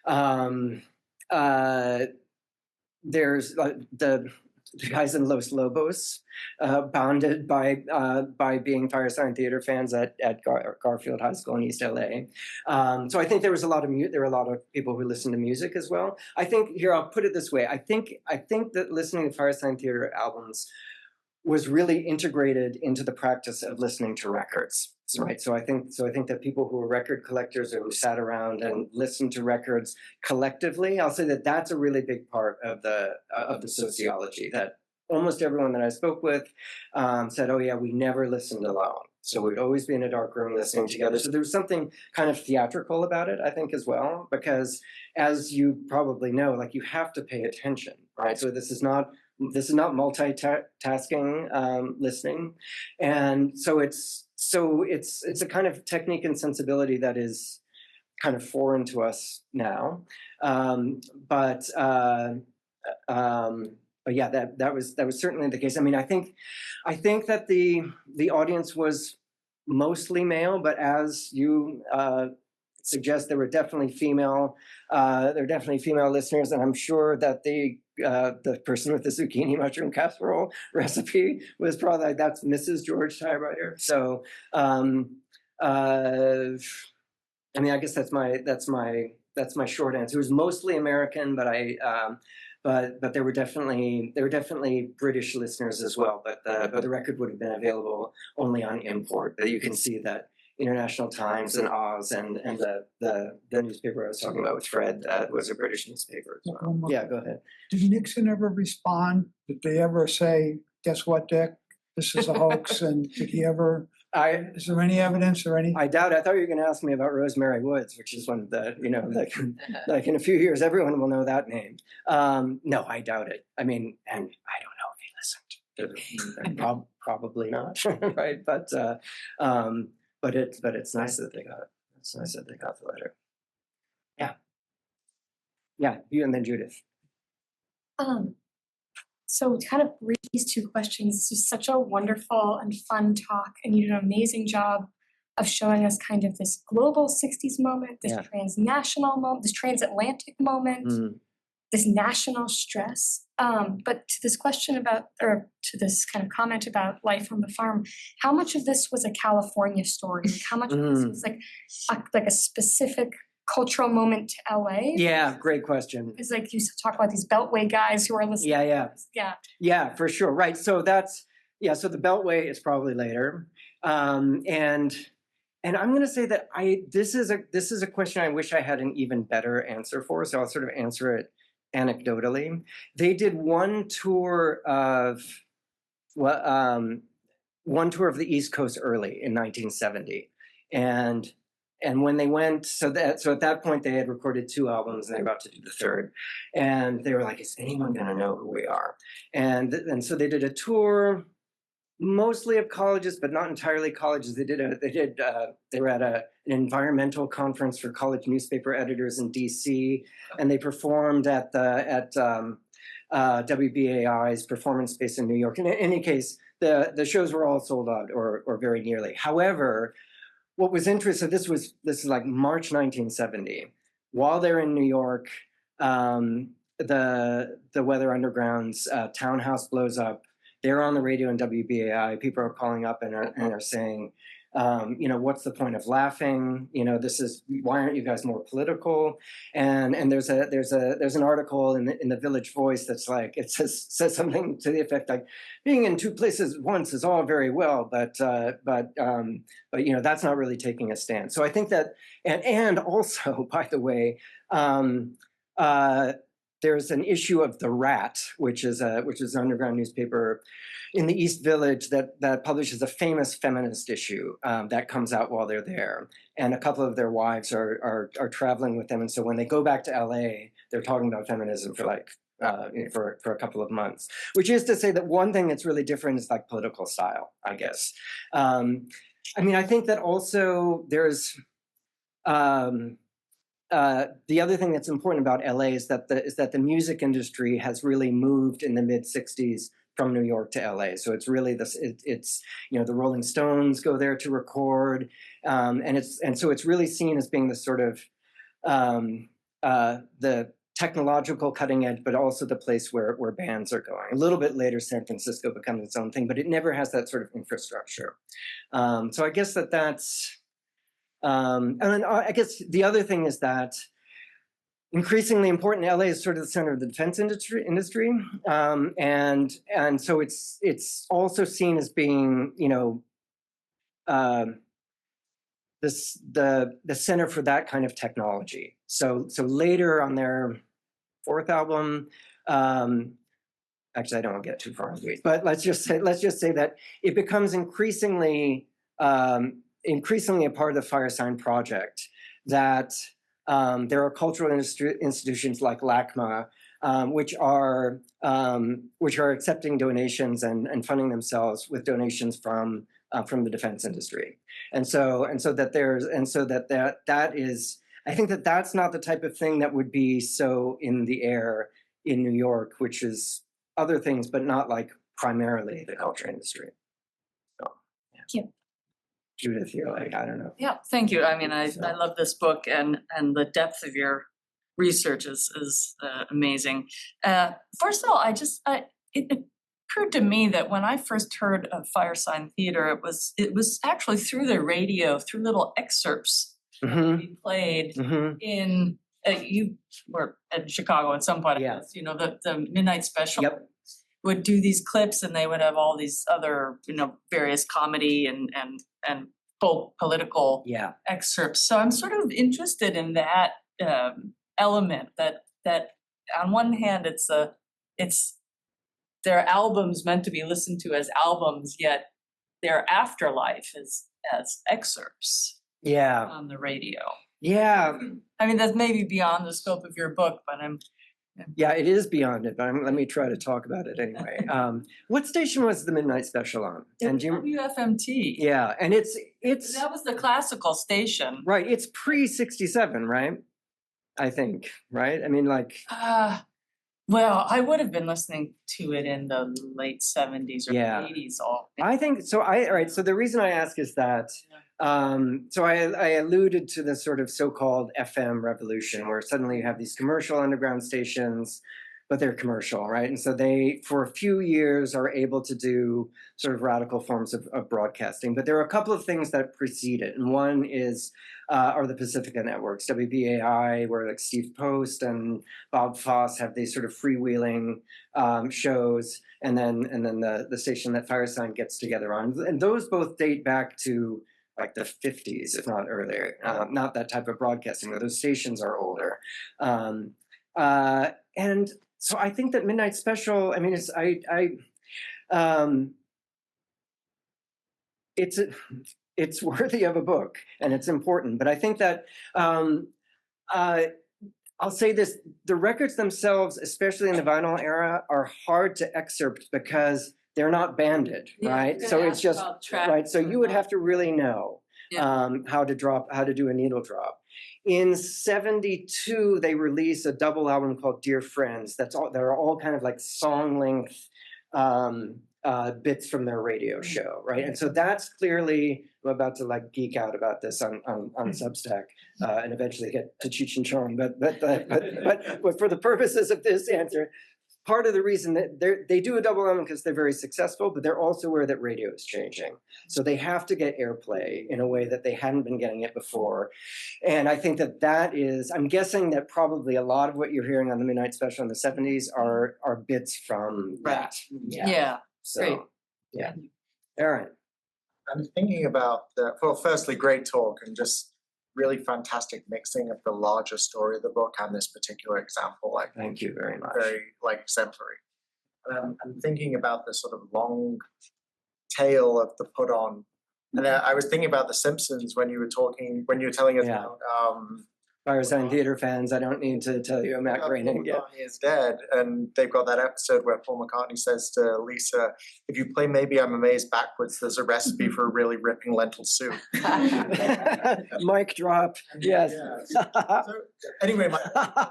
there's the guys in Los Lobos, bonded by being Firesign Theatre fans at Garfield High School in East LA. So I think there were a lot of people who listened to music as well. I think I'll put it this way. I think that listening to Firesign Theatre albums was really integrated into the practice of listening to records, right? So I think that people who were record collectors or who sat around and listened to records collectively, I'll say that that's a really big part of the sociology, that almost everyone that I spoke with said, oh yeah, we never listened alone. So we'd always be in a dark room listening together. So there was something kind of theatrical about it, I think, as well, because as you probably know, like, you have to pay attention, right? So this is not this is not multitasking listening, and so it's a kind of technique and sensibility that is kind of foreign to us now, but yeah, that was certainly the case. I mean, I think that the audience was mostly male, but as you suggest, there were definitely female listeners, and I'm sure that the person with the zucchini mushroom casserole recipe was probably like, that's Mrs. George Tyrider. So I mean, I guess that's my short answer. It was mostly American, but but there were definitely British listeners as well. But the record would have been available only on import. But you can see that International Times and Oz and the newspaper I was talking about with Fred was a British newspaper as well. Yeah, go ahead. Did Nixon ever respond? Did they ever say, "Guess what, Dick? This is a hoax"? And did he ever? Is there any evidence or any? I doubt it. I thought you were going to ask me about Rosemary Woods, which is one of the, like in a few years, everyone will know that name. No, I doubt it. I mean, and I don't know if he listened. Probably not, right? But it's nice that they got it. It's nice that they got the letter. Yeah, you and then Judith. So to kind of read these two questions, this is such a wonderful and fun talk, and you did an amazing job of showing us kind of this global 60s moment, this transnational moment, this transatlantic moment, this national stress. But to this question about, or to this kind of comment about life on the farm, how much of this was a California story? Like how much of this was like a specific cultural moment to LA? Yeah, great question. It's like you talk about these Beltway guys who are listening. Yeah, for sure. Right. So so the Beltway is probably later. And I'm going to say that this is a question I wish I had an even better answer for. So I'll sort of answer it anecdotally. They did one tour of the East Coast early in 1970. And when they went, so at that point they had recorded 2 albums and they were about to do the 3rd. And they were like, is anyone going to know who we are? And so they did a tour, mostly of colleges, but not entirely colleges. They were at an environmental conference for college newspaper editors in DC, and they performed at WBAI's performance space in New York. In any case, the shows were all sold out or very nearly. However, what was interesting, this is like March 1970. While they're in New York, the Weather Underground's townhouse blows up. They're on the radio in WBAI. People are calling up and are saying, what's the point of laughing? Why aren't you guys more political? And there's an article in the Village Voice that's like, it says something to the effect like, being in 2 places at once is all very well, but that's not really taking a stand. So I think that, and also, by the way, there's an issue of The Rat, which is an underground newspaper in the East Village that publishes a famous feminist issue that comes out while they're there. And a couple of their wives are traveling with them. And so when they go back to LA, they're talking about feminism for a couple of months, which is to say that one thing that's really different is like political style, I guess. I mean, I think that also there's, the other thing that's important about LA is that the music industry has really moved in the mid 60s from New York to LA. So it's really the Rolling Stones go there to record. And so it's really seen as being the sort of the technological cutting edge, but also the place where bands are going. A little bit later, San Francisco becomes its own thing, but it never has that sort of infrastructure. So I guess that's, and then I guess the other thing is that increasingly important, LA is sort of the center of the defense industry, and so it's also seen as being, the center for that kind of technology. So later on their 4th album, actually I don't want to get too far into it, but let's just say that it becomes increasingly a part of the Firesign project, that there are cultural institutions like LACMA which are accepting donations and funding themselves with donations from the defense industry. And so that is, I think that's not the type of thing that would be so in the air in New York, which is other things, but not like primarily the culture industry. So, yeah. Thank you. Judith, you're like, I don't know. Yeah, thank you. I mean, I love this book, and the depth of your research is amazing. First of all, it occurred to me that when I first heard of Firesign Theatre, it was actually through the radio, through little excerpts we played in. You were in Chicago at some point. You know, the Midnight Special would do these clips, and they would have all these other, you know, various comedy and full political excerpts. So I'm sort of interested in that element. That on one hand, it's their albums meant to be listened to as albums, yet their afterlife is as excerpts. On the radio. I mean, that's maybe beyond the scope of your book, but Yeah, it is beyond it, but let me try to talk about it anyway. What station was the Midnight Special on? And WFMT. Yeah, and it's that was the classical station. Right, it's pre-67, right? I think, right? I mean, like... Well, I would have been listening to it in the late 70s or 80s. I think, so all right, so the reason I ask is that, so I alluded to this sort of so-called FM revolution, where suddenly you have these commercial underground stations, but they're commercial, right? And so they, for a few years, are able to do sort of radical forms of broadcasting. But there are a couple of things that precede it. And one are the Pacifica networks, WBAI, where like Steve Post and Bob Foss have these sort of freewheeling shows, and then the station that Firesign gets together on. And those both date back to like the 50s, if not earlier. Not that type of broadcasting, though those stations are older. And so I think that Midnight Special, I mean, it's worthy of a book, and it's important. But I think that I'll say this: the records themselves, especially in the vinyl era, are hard to excerpt because they're not banded, right? So it's just right. So you would have to really know how to do a needle drop. In '72, they released a double album called Dear Friends. They're all kind of like song length bits from their radio show, right? And so that's clearly, I'm about to like geek out about this on Substack and eventually get to Cheech and Chong, but for the purposes of this answer, part of the reason that they do a double album because they're very successful, but they're also aware that radio is changing. So they have to get airplay in a way that they hadn't been getting it before. And I think that is, I'm guessing that probably a lot of what you're hearing on the Midnight Special in the 70s are bits from that. So, great. Yeah. Aaron. I'm thinking about well, firstly, great talk and just really fantastic mixing of the larger story of the book and this particular example. Like, thank you very much. Very exemplary. I'm thinking about the sort of long tail of the put on, and I was thinking about The Simpsons when you were telling us about Firesign Theatre fans, I don't need to tell you, Matt Groening. Paul McCartney is dead, and they've got that episode where Paul McCartney says to Lisa, "If you play Maybe I'm Amazed backwards, there's a recipe for a really ripping lentil soup." Mic drop. Yes. So, anyway, my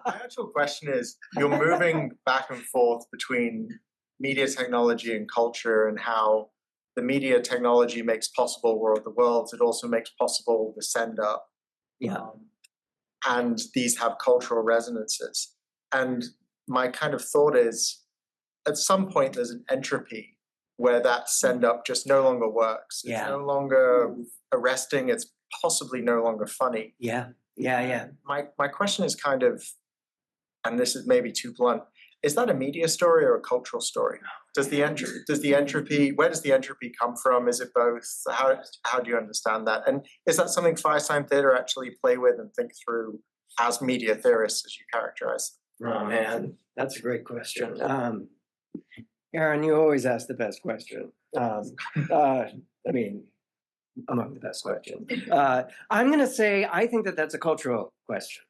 actual question is: you're moving back and forth between media technology and culture, and how the media technology makes possible War of the Worlds. It also makes possible the Send Up. And these have cultural resonances. And my kind of thought is, at some point there's an entropy where that send up just no longer works. It's no longer arresting, it's possibly no longer funny. My question is kind of, and this is maybe too blunt, is that a media story or a cultural story? Where does the entropy come from? Is it both? How do you understand that? And is that something Firesign Theatre actually play with and think through as media theorists, as you characterize them? Oh man, that's a great question. Aaron, you always ask the best question. I mean, among the best questions. I'm going to say I think that that's a cultural question.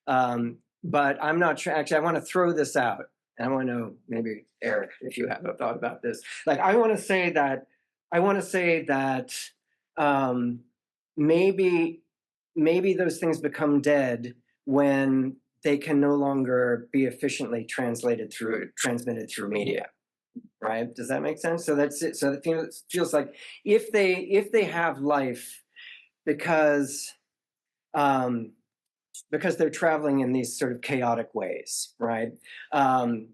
But I'm not sure. Actually, I want to throw this out. and I want to know, maybe Eric, if you have a thought about this. Like, I want to say that maybe those things become dead when they can no longer be efficiently transmitted through media. Right? Does that make sense? So that's it. So it feels like if they have life because they're traveling in these sort of chaotic ways, right? And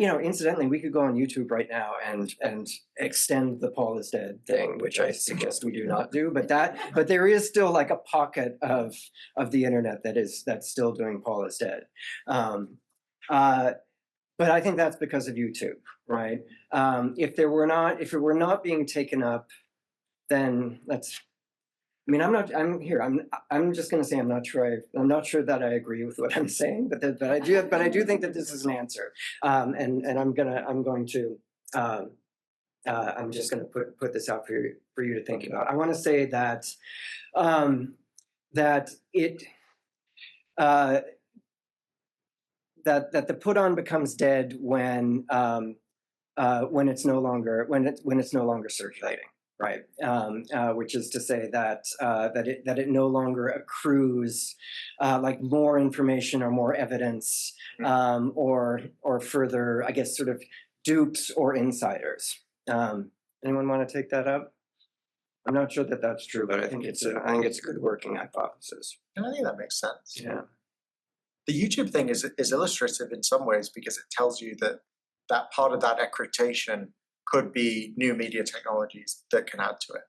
incidentally, we could go on YouTube right now and extend the Paul is dead thing, which I suggest we do not do. But there is still like a pocket of the internet that's still doing Paul is dead. But I think that's because of YouTube, right? If it were not being taken up, then I'm just going to say I'm not sure that I agree with what I'm saying, but I do think that this is an answer, and I'm just going to put this out for you to think about. I want to say that that the put on becomes dead when it's no longer circulating. Right, which is to say that it no longer accrues like more information or more evidence or further, I guess, sort of dupes or insiders. Anyone want to take that up? I'm not sure that that's true, but I think it's a good working hypothesis. And I think that makes sense. Yeah. The YouTube thing is illustrative in some ways because it tells you that part of that accreditation could be new media technologies that can add to it.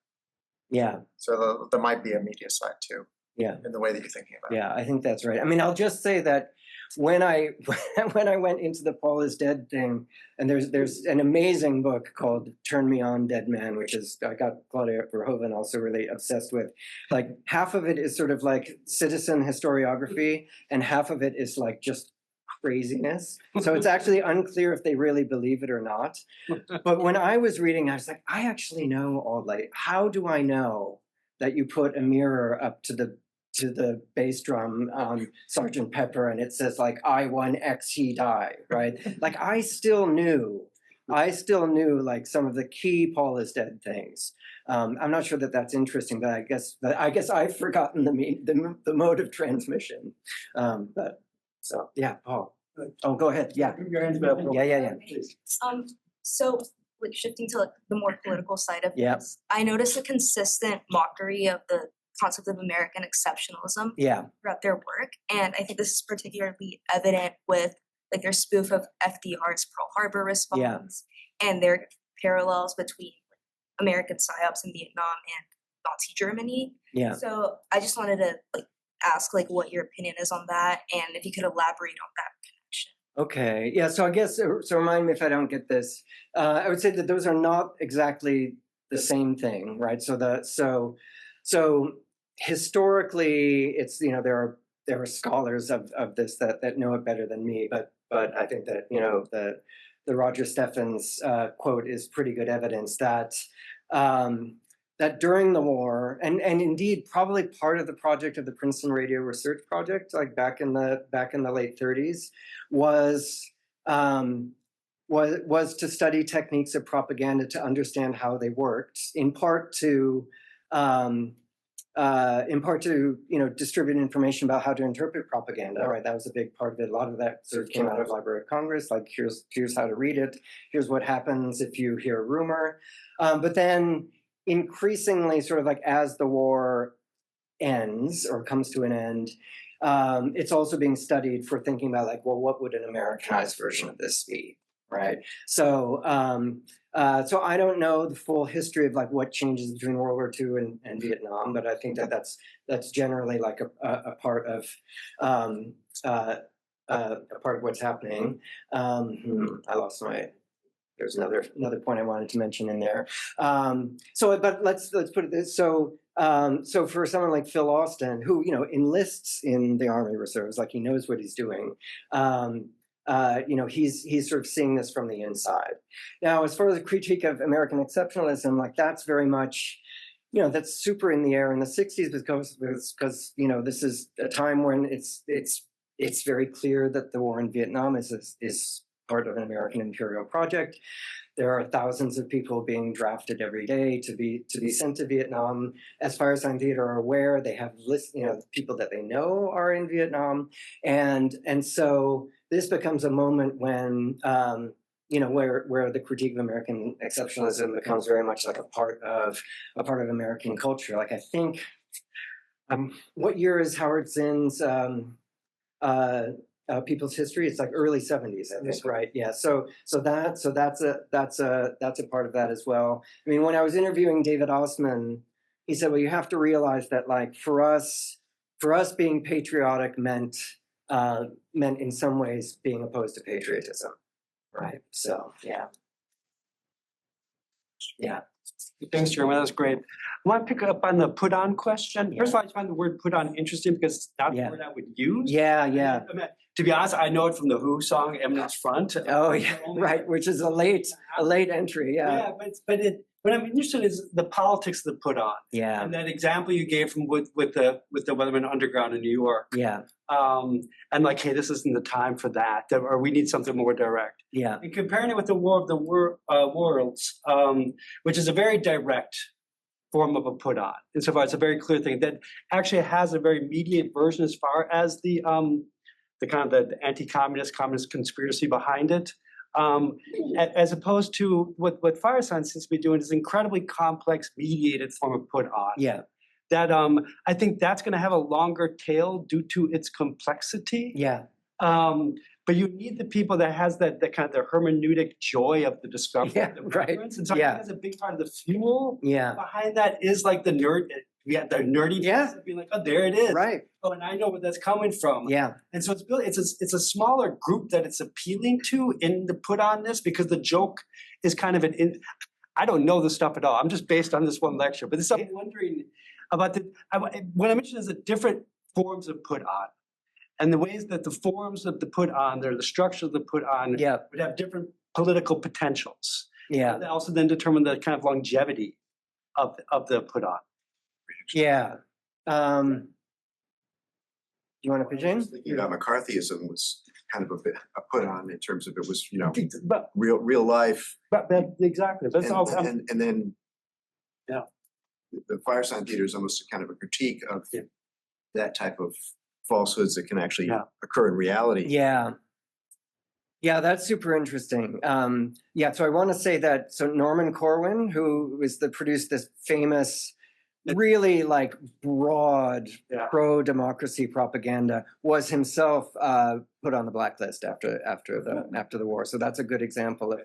Yeah. So there might be a media side too. Yeah. In the way that you're thinking about. Yeah, I think that's right. I mean, I'll just say that when I went into the Paul is dead thing, and there's an amazing book called Turn Me On, Dead Man, which I got Claudia Verhoeven also really obsessed with. Like half of it is sort of like citizen historiography, and half of it is like just craziness. So it's actually unclear if they really believe it or not. But when I was reading, I was like, I actually know all like, how do I know that you put a mirror up to the bass drum on Sgt. Pepper and it says like I won X he die, right? Like I still knew like some of the key Paul is dead things. I'm not sure that that's interesting, but I guess I've forgotten the mode of transmission. But so yeah, Paul. Oh, go ahead. Yeah. Yeah. So like shifting to like the more political side of Yeah. this, I noticed a consistent mockery of the concept of American exceptionalism throughout their work. And I think this is particularly evident with like their spoof of FDR's Pearl Harbor response and their parallels between American psyops in Vietnam and Nazi Germany. Yeah. So I just wanted to like ask like what your opinion is on that and if you could elaborate on that connection. Okay. Yeah. So I guess, so remind me if I don't get this. I would say that those are not exactly the same thing, right? So historically, it's, there are scholars of this that know it better than me, but I think that, the Roger Steffens quote is pretty good evidence that that during the war, and indeed probably part of the project of the Princeton Radio Research Project, like back in the late 30s, was to study techniques of propaganda to understand how they worked, in part to distribute information about how to interpret propaganda, right? That was a big part of it. A lot of that sort of came out of Library of Congress, like here's how to read it, here's what happens if you hear a rumor. But then increasingly, sort of like as the war ends or comes to an end, it's also being studied for thinking about like, well, what would an Americanized version of this be, right? So I don't know the full history of like what changes between World War II and Vietnam, but I think that that's generally like a part of what's happening. I lost my. There's another point I wanted to mention in there. But let's put it this. So for someone like Phil Austin, who enlists in the Army Reserves, like he knows what he's doing. He's sort of seeing this from the inside. Now, as far as the critique of American exceptionalism, like that's very much, that's super in the air in the 60s because this is a time when it's very clear that the war in Vietnam is part of an American imperial project. There are thousands of people being drafted every day to be sent to Vietnam. As Firesign Theatre are aware, they have people that they know are in Vietnam, and so this becomes a moment when where the critique of American exceptionalism becomes very much like a part of American culture. Like I think, what year is Howard Zinn's People's History? It's like early 70s, I think, right? Yeah. So that's a part of that as well. I mean, when I was interviewing David Osman, he said, well, you have to realize that, like, for us being patriotic meant in some ways being opposed to patriotism, right? So yeah. Thanks, Jeremy. That's great. I want to pick up on the put on question. First of all, I find the word put on interesting because that's the word I would use. Yeah. I mean, to be honest, I know it from the Who song "Eminence Front." Oh yeah, right, which is a late entry. Yeah, but what I'm interested in is the politics of the put on. Yeah, and that example you gave from with the Weatherman Underground in New York. Yeah, and like, hey, this isn't the time for that, or we need something more direct. Yeah, and comparing it with the War of the Worlds, which is a very direct form of a put on. Insofar, it's a very clear thing that actually has a very immediate version as far as the kind of the anti-communist communist conspiracy behind it, as opposed to what Firesign seems to be doing is incredibly complex, mediated form of put on. Yeah, that I think that's going to have a longer tail due to its complexity. Yeah. But you need the people that has that kind of the hermeneutic joy of the discovery, the reference. And so I think that's a big part of the fuel behind that is like the nerd. Yeah, the nerdy of being like, oh, there it is. Right. Oh, and I know where that's coming from. Yeah. And so it's a smaller group that it's appealing to in the put on this because the joke is kind of I don't know this stuff at all. I'm just based on this one lecture. But this I'm wondering about what I mentioned is the different forms of put on. And the ways that the forms of the put on, the structure of the put on would have different political potentials. Yeah. And they also then determine the kind of longevity of the put on. Yeah. You want to pitch in? Thinking about McCarthyism was kind of a put on in terms of it was, real life. Exactly. That's and then the Firesign Theatre is almost kind of a critique of that type of falsehoods that can actually occur in reality. Yeah. Yeah, that's super interesting. So I want to say that, Norman Corwin, who produced this famous, really like broad pro-democracy propaganda, was himself put on the blacklist after the war. So that's a good example of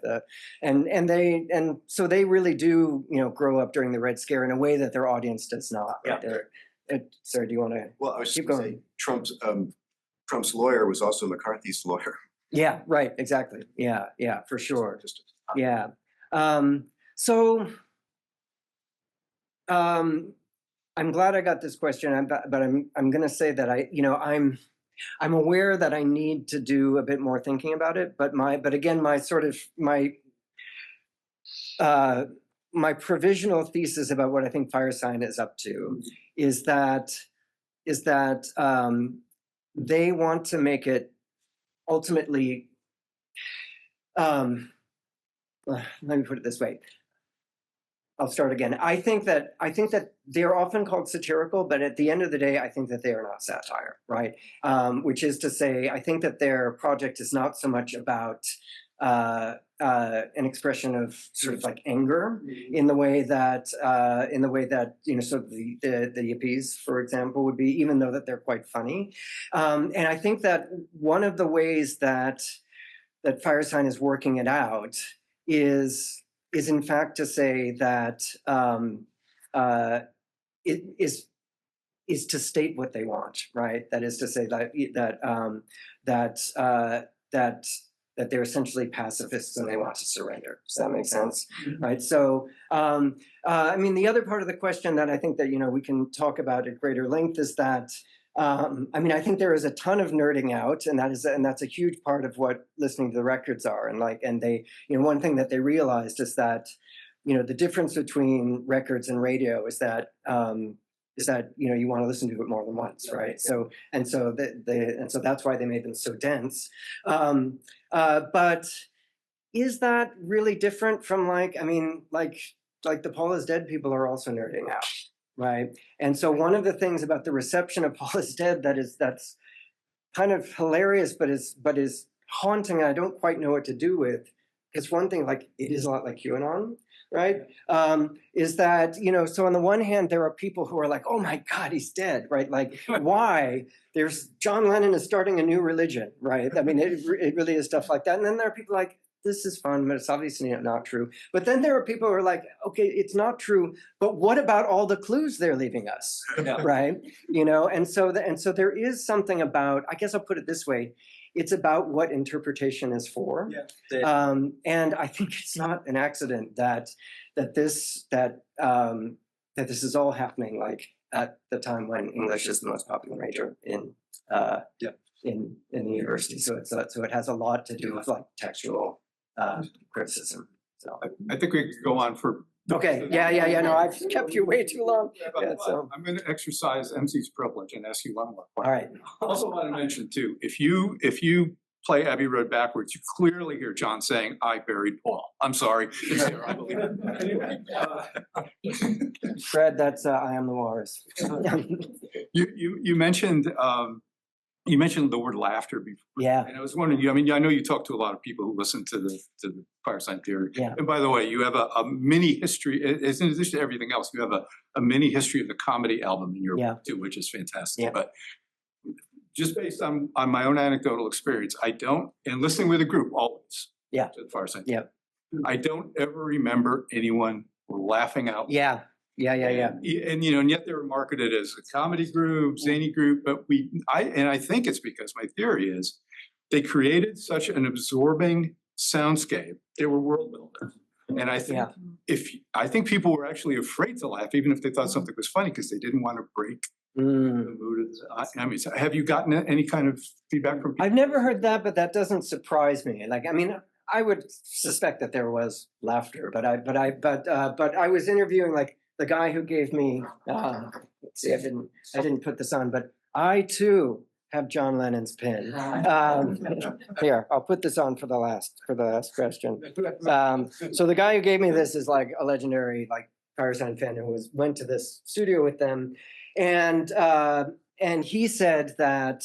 so they really do grow up during the Red Scare in a way that their audience does not. Right? Sorry, do you want to? Well, I was just going to say Trump's lawyer was also McCarthy's lawyer. Yeah. Right. Exactly. Yeah. Yeah. For sure. Yeah. I'm glad I got this question, but I'm going to say that I'm aware that I need to do a bit more thinking about it. But again, my provisional thesis about what I think Firesign is up to is that they want to make it ultimately. Let me put it this way. I'll start again. I think that they're often called satirical, but at the end of the day, I think that they are not satire, right? Which is to say, I think that their project is not so much about an expression of sort of like anger in the way that sort of the yippies, for example, would be, even though that they're quite funny. And I think that one of the ways that Firesign is working it out is in fact to say that it is to state what they want, right? That is to say that they're essentially pacifists and they want to surrender. Does that make sense? Right. So, I mean, the other part of the question that I think that we can talk about at greater length is that. I mean, I think there is a ton of nerding out, and that's a huge part of what listening to the records are. And they, one thing that they realized is that, the difference between records and radio is that you want to listen to it more than once, right? So so that's why they made them so dense. But is that really different from like the Paul is Dead people are also nerding out, right? And so one of the things about the reception of Paul is Dead that's kind of hilarious, but is haunting, and I don't quite know what to do with. Because one thing, like it is a lot like QAnon, right? Is that, so on the one hand, there are people who are like, oh my God, he's dead, right? Like, why? There's John Lennon is starting a new religion, right? I mean, it really is stuff like that. And then there are people like, this is fun, but it's obviously not true. But then there are people who are like, okay, it's not true, but what about all the clues they're leaving us, right? And so there is something about, I guess I'll put it this way, it's about what interpretation is for. And I think it's not an accident that this is all happening like at the time when English is the most popular major in the university. So it has a lot to do with like textual criticism. So I think we could go on for. Okay. Yeah. No, I've kept you way too long. So I'm going to exercise MC's privilege and ask you one more question. All right. I also want to mention too, if you play Abbey Road backwards, you clearly hear John saying, "I buried Paul." I'm sorry. It's here, I believe. Anyway, Fred, that's I Am the Walrus. You mentioned. You mentioned the word laughter before. Yeah. And I was wondering, I know you talk to a lot of people who listen to the Firesign Theatre. Yeah. And by the way, you have a mini history, in addition to everything else, you have a mini history of the comedy album in your book too, which is fantastic. Yeah. But just based on my own anecdotal experience, and listening with a group always to the Firesign Theatre, I don't ever remember anyone laughing out. Yeah. And yet they were marketed as a comedy group, zany group, but I think it's because my theory is they created such an absorbing soundscape. They were world builders. And I think people were actually afraid to laugh, even if they thought something was funny, because they didn't want to break the mood of I mean, have you gotten any kind of feedback from people? I've never heard that, but that doesn't surprise me. Like, I mean, I would suspect that there was laughter, but I was interviewing like the guy who gave me, let's see, I didn't put this on, but I too have John Lennon's pin. Here, I'll put this on for the last question. So the guy who gave me this is like a legendary like Firesign fan who went to this studio with them, and he said that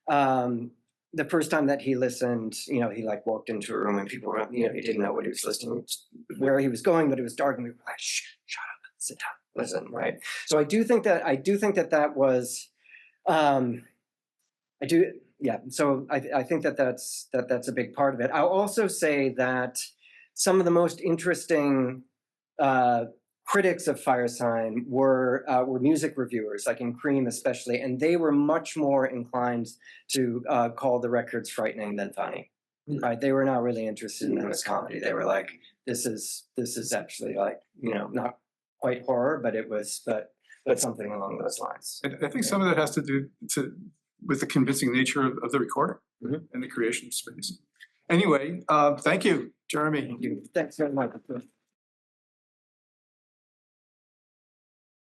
the first time that he listened, he like walked into a room and people were, he didn't know what he was listening, where he was going, but it was dark, and we were like, shh, shut up. Sit down, listen, right? So I do think that was, So I think that's a big part of it. I'll also say that some of the most interesting critics of Firesign were music reviewers, like in Cream especially, and they were much more inclined to call the records frightening than funny. Right? They were not really interested in them as comedy. They were like, this is actually like, not quite horror, but something along those lines. And I think some of that has to do with the convincing nature of the recording and the creation of space. Anyway, thank you, Jeremy. Thank you. Thanks very much.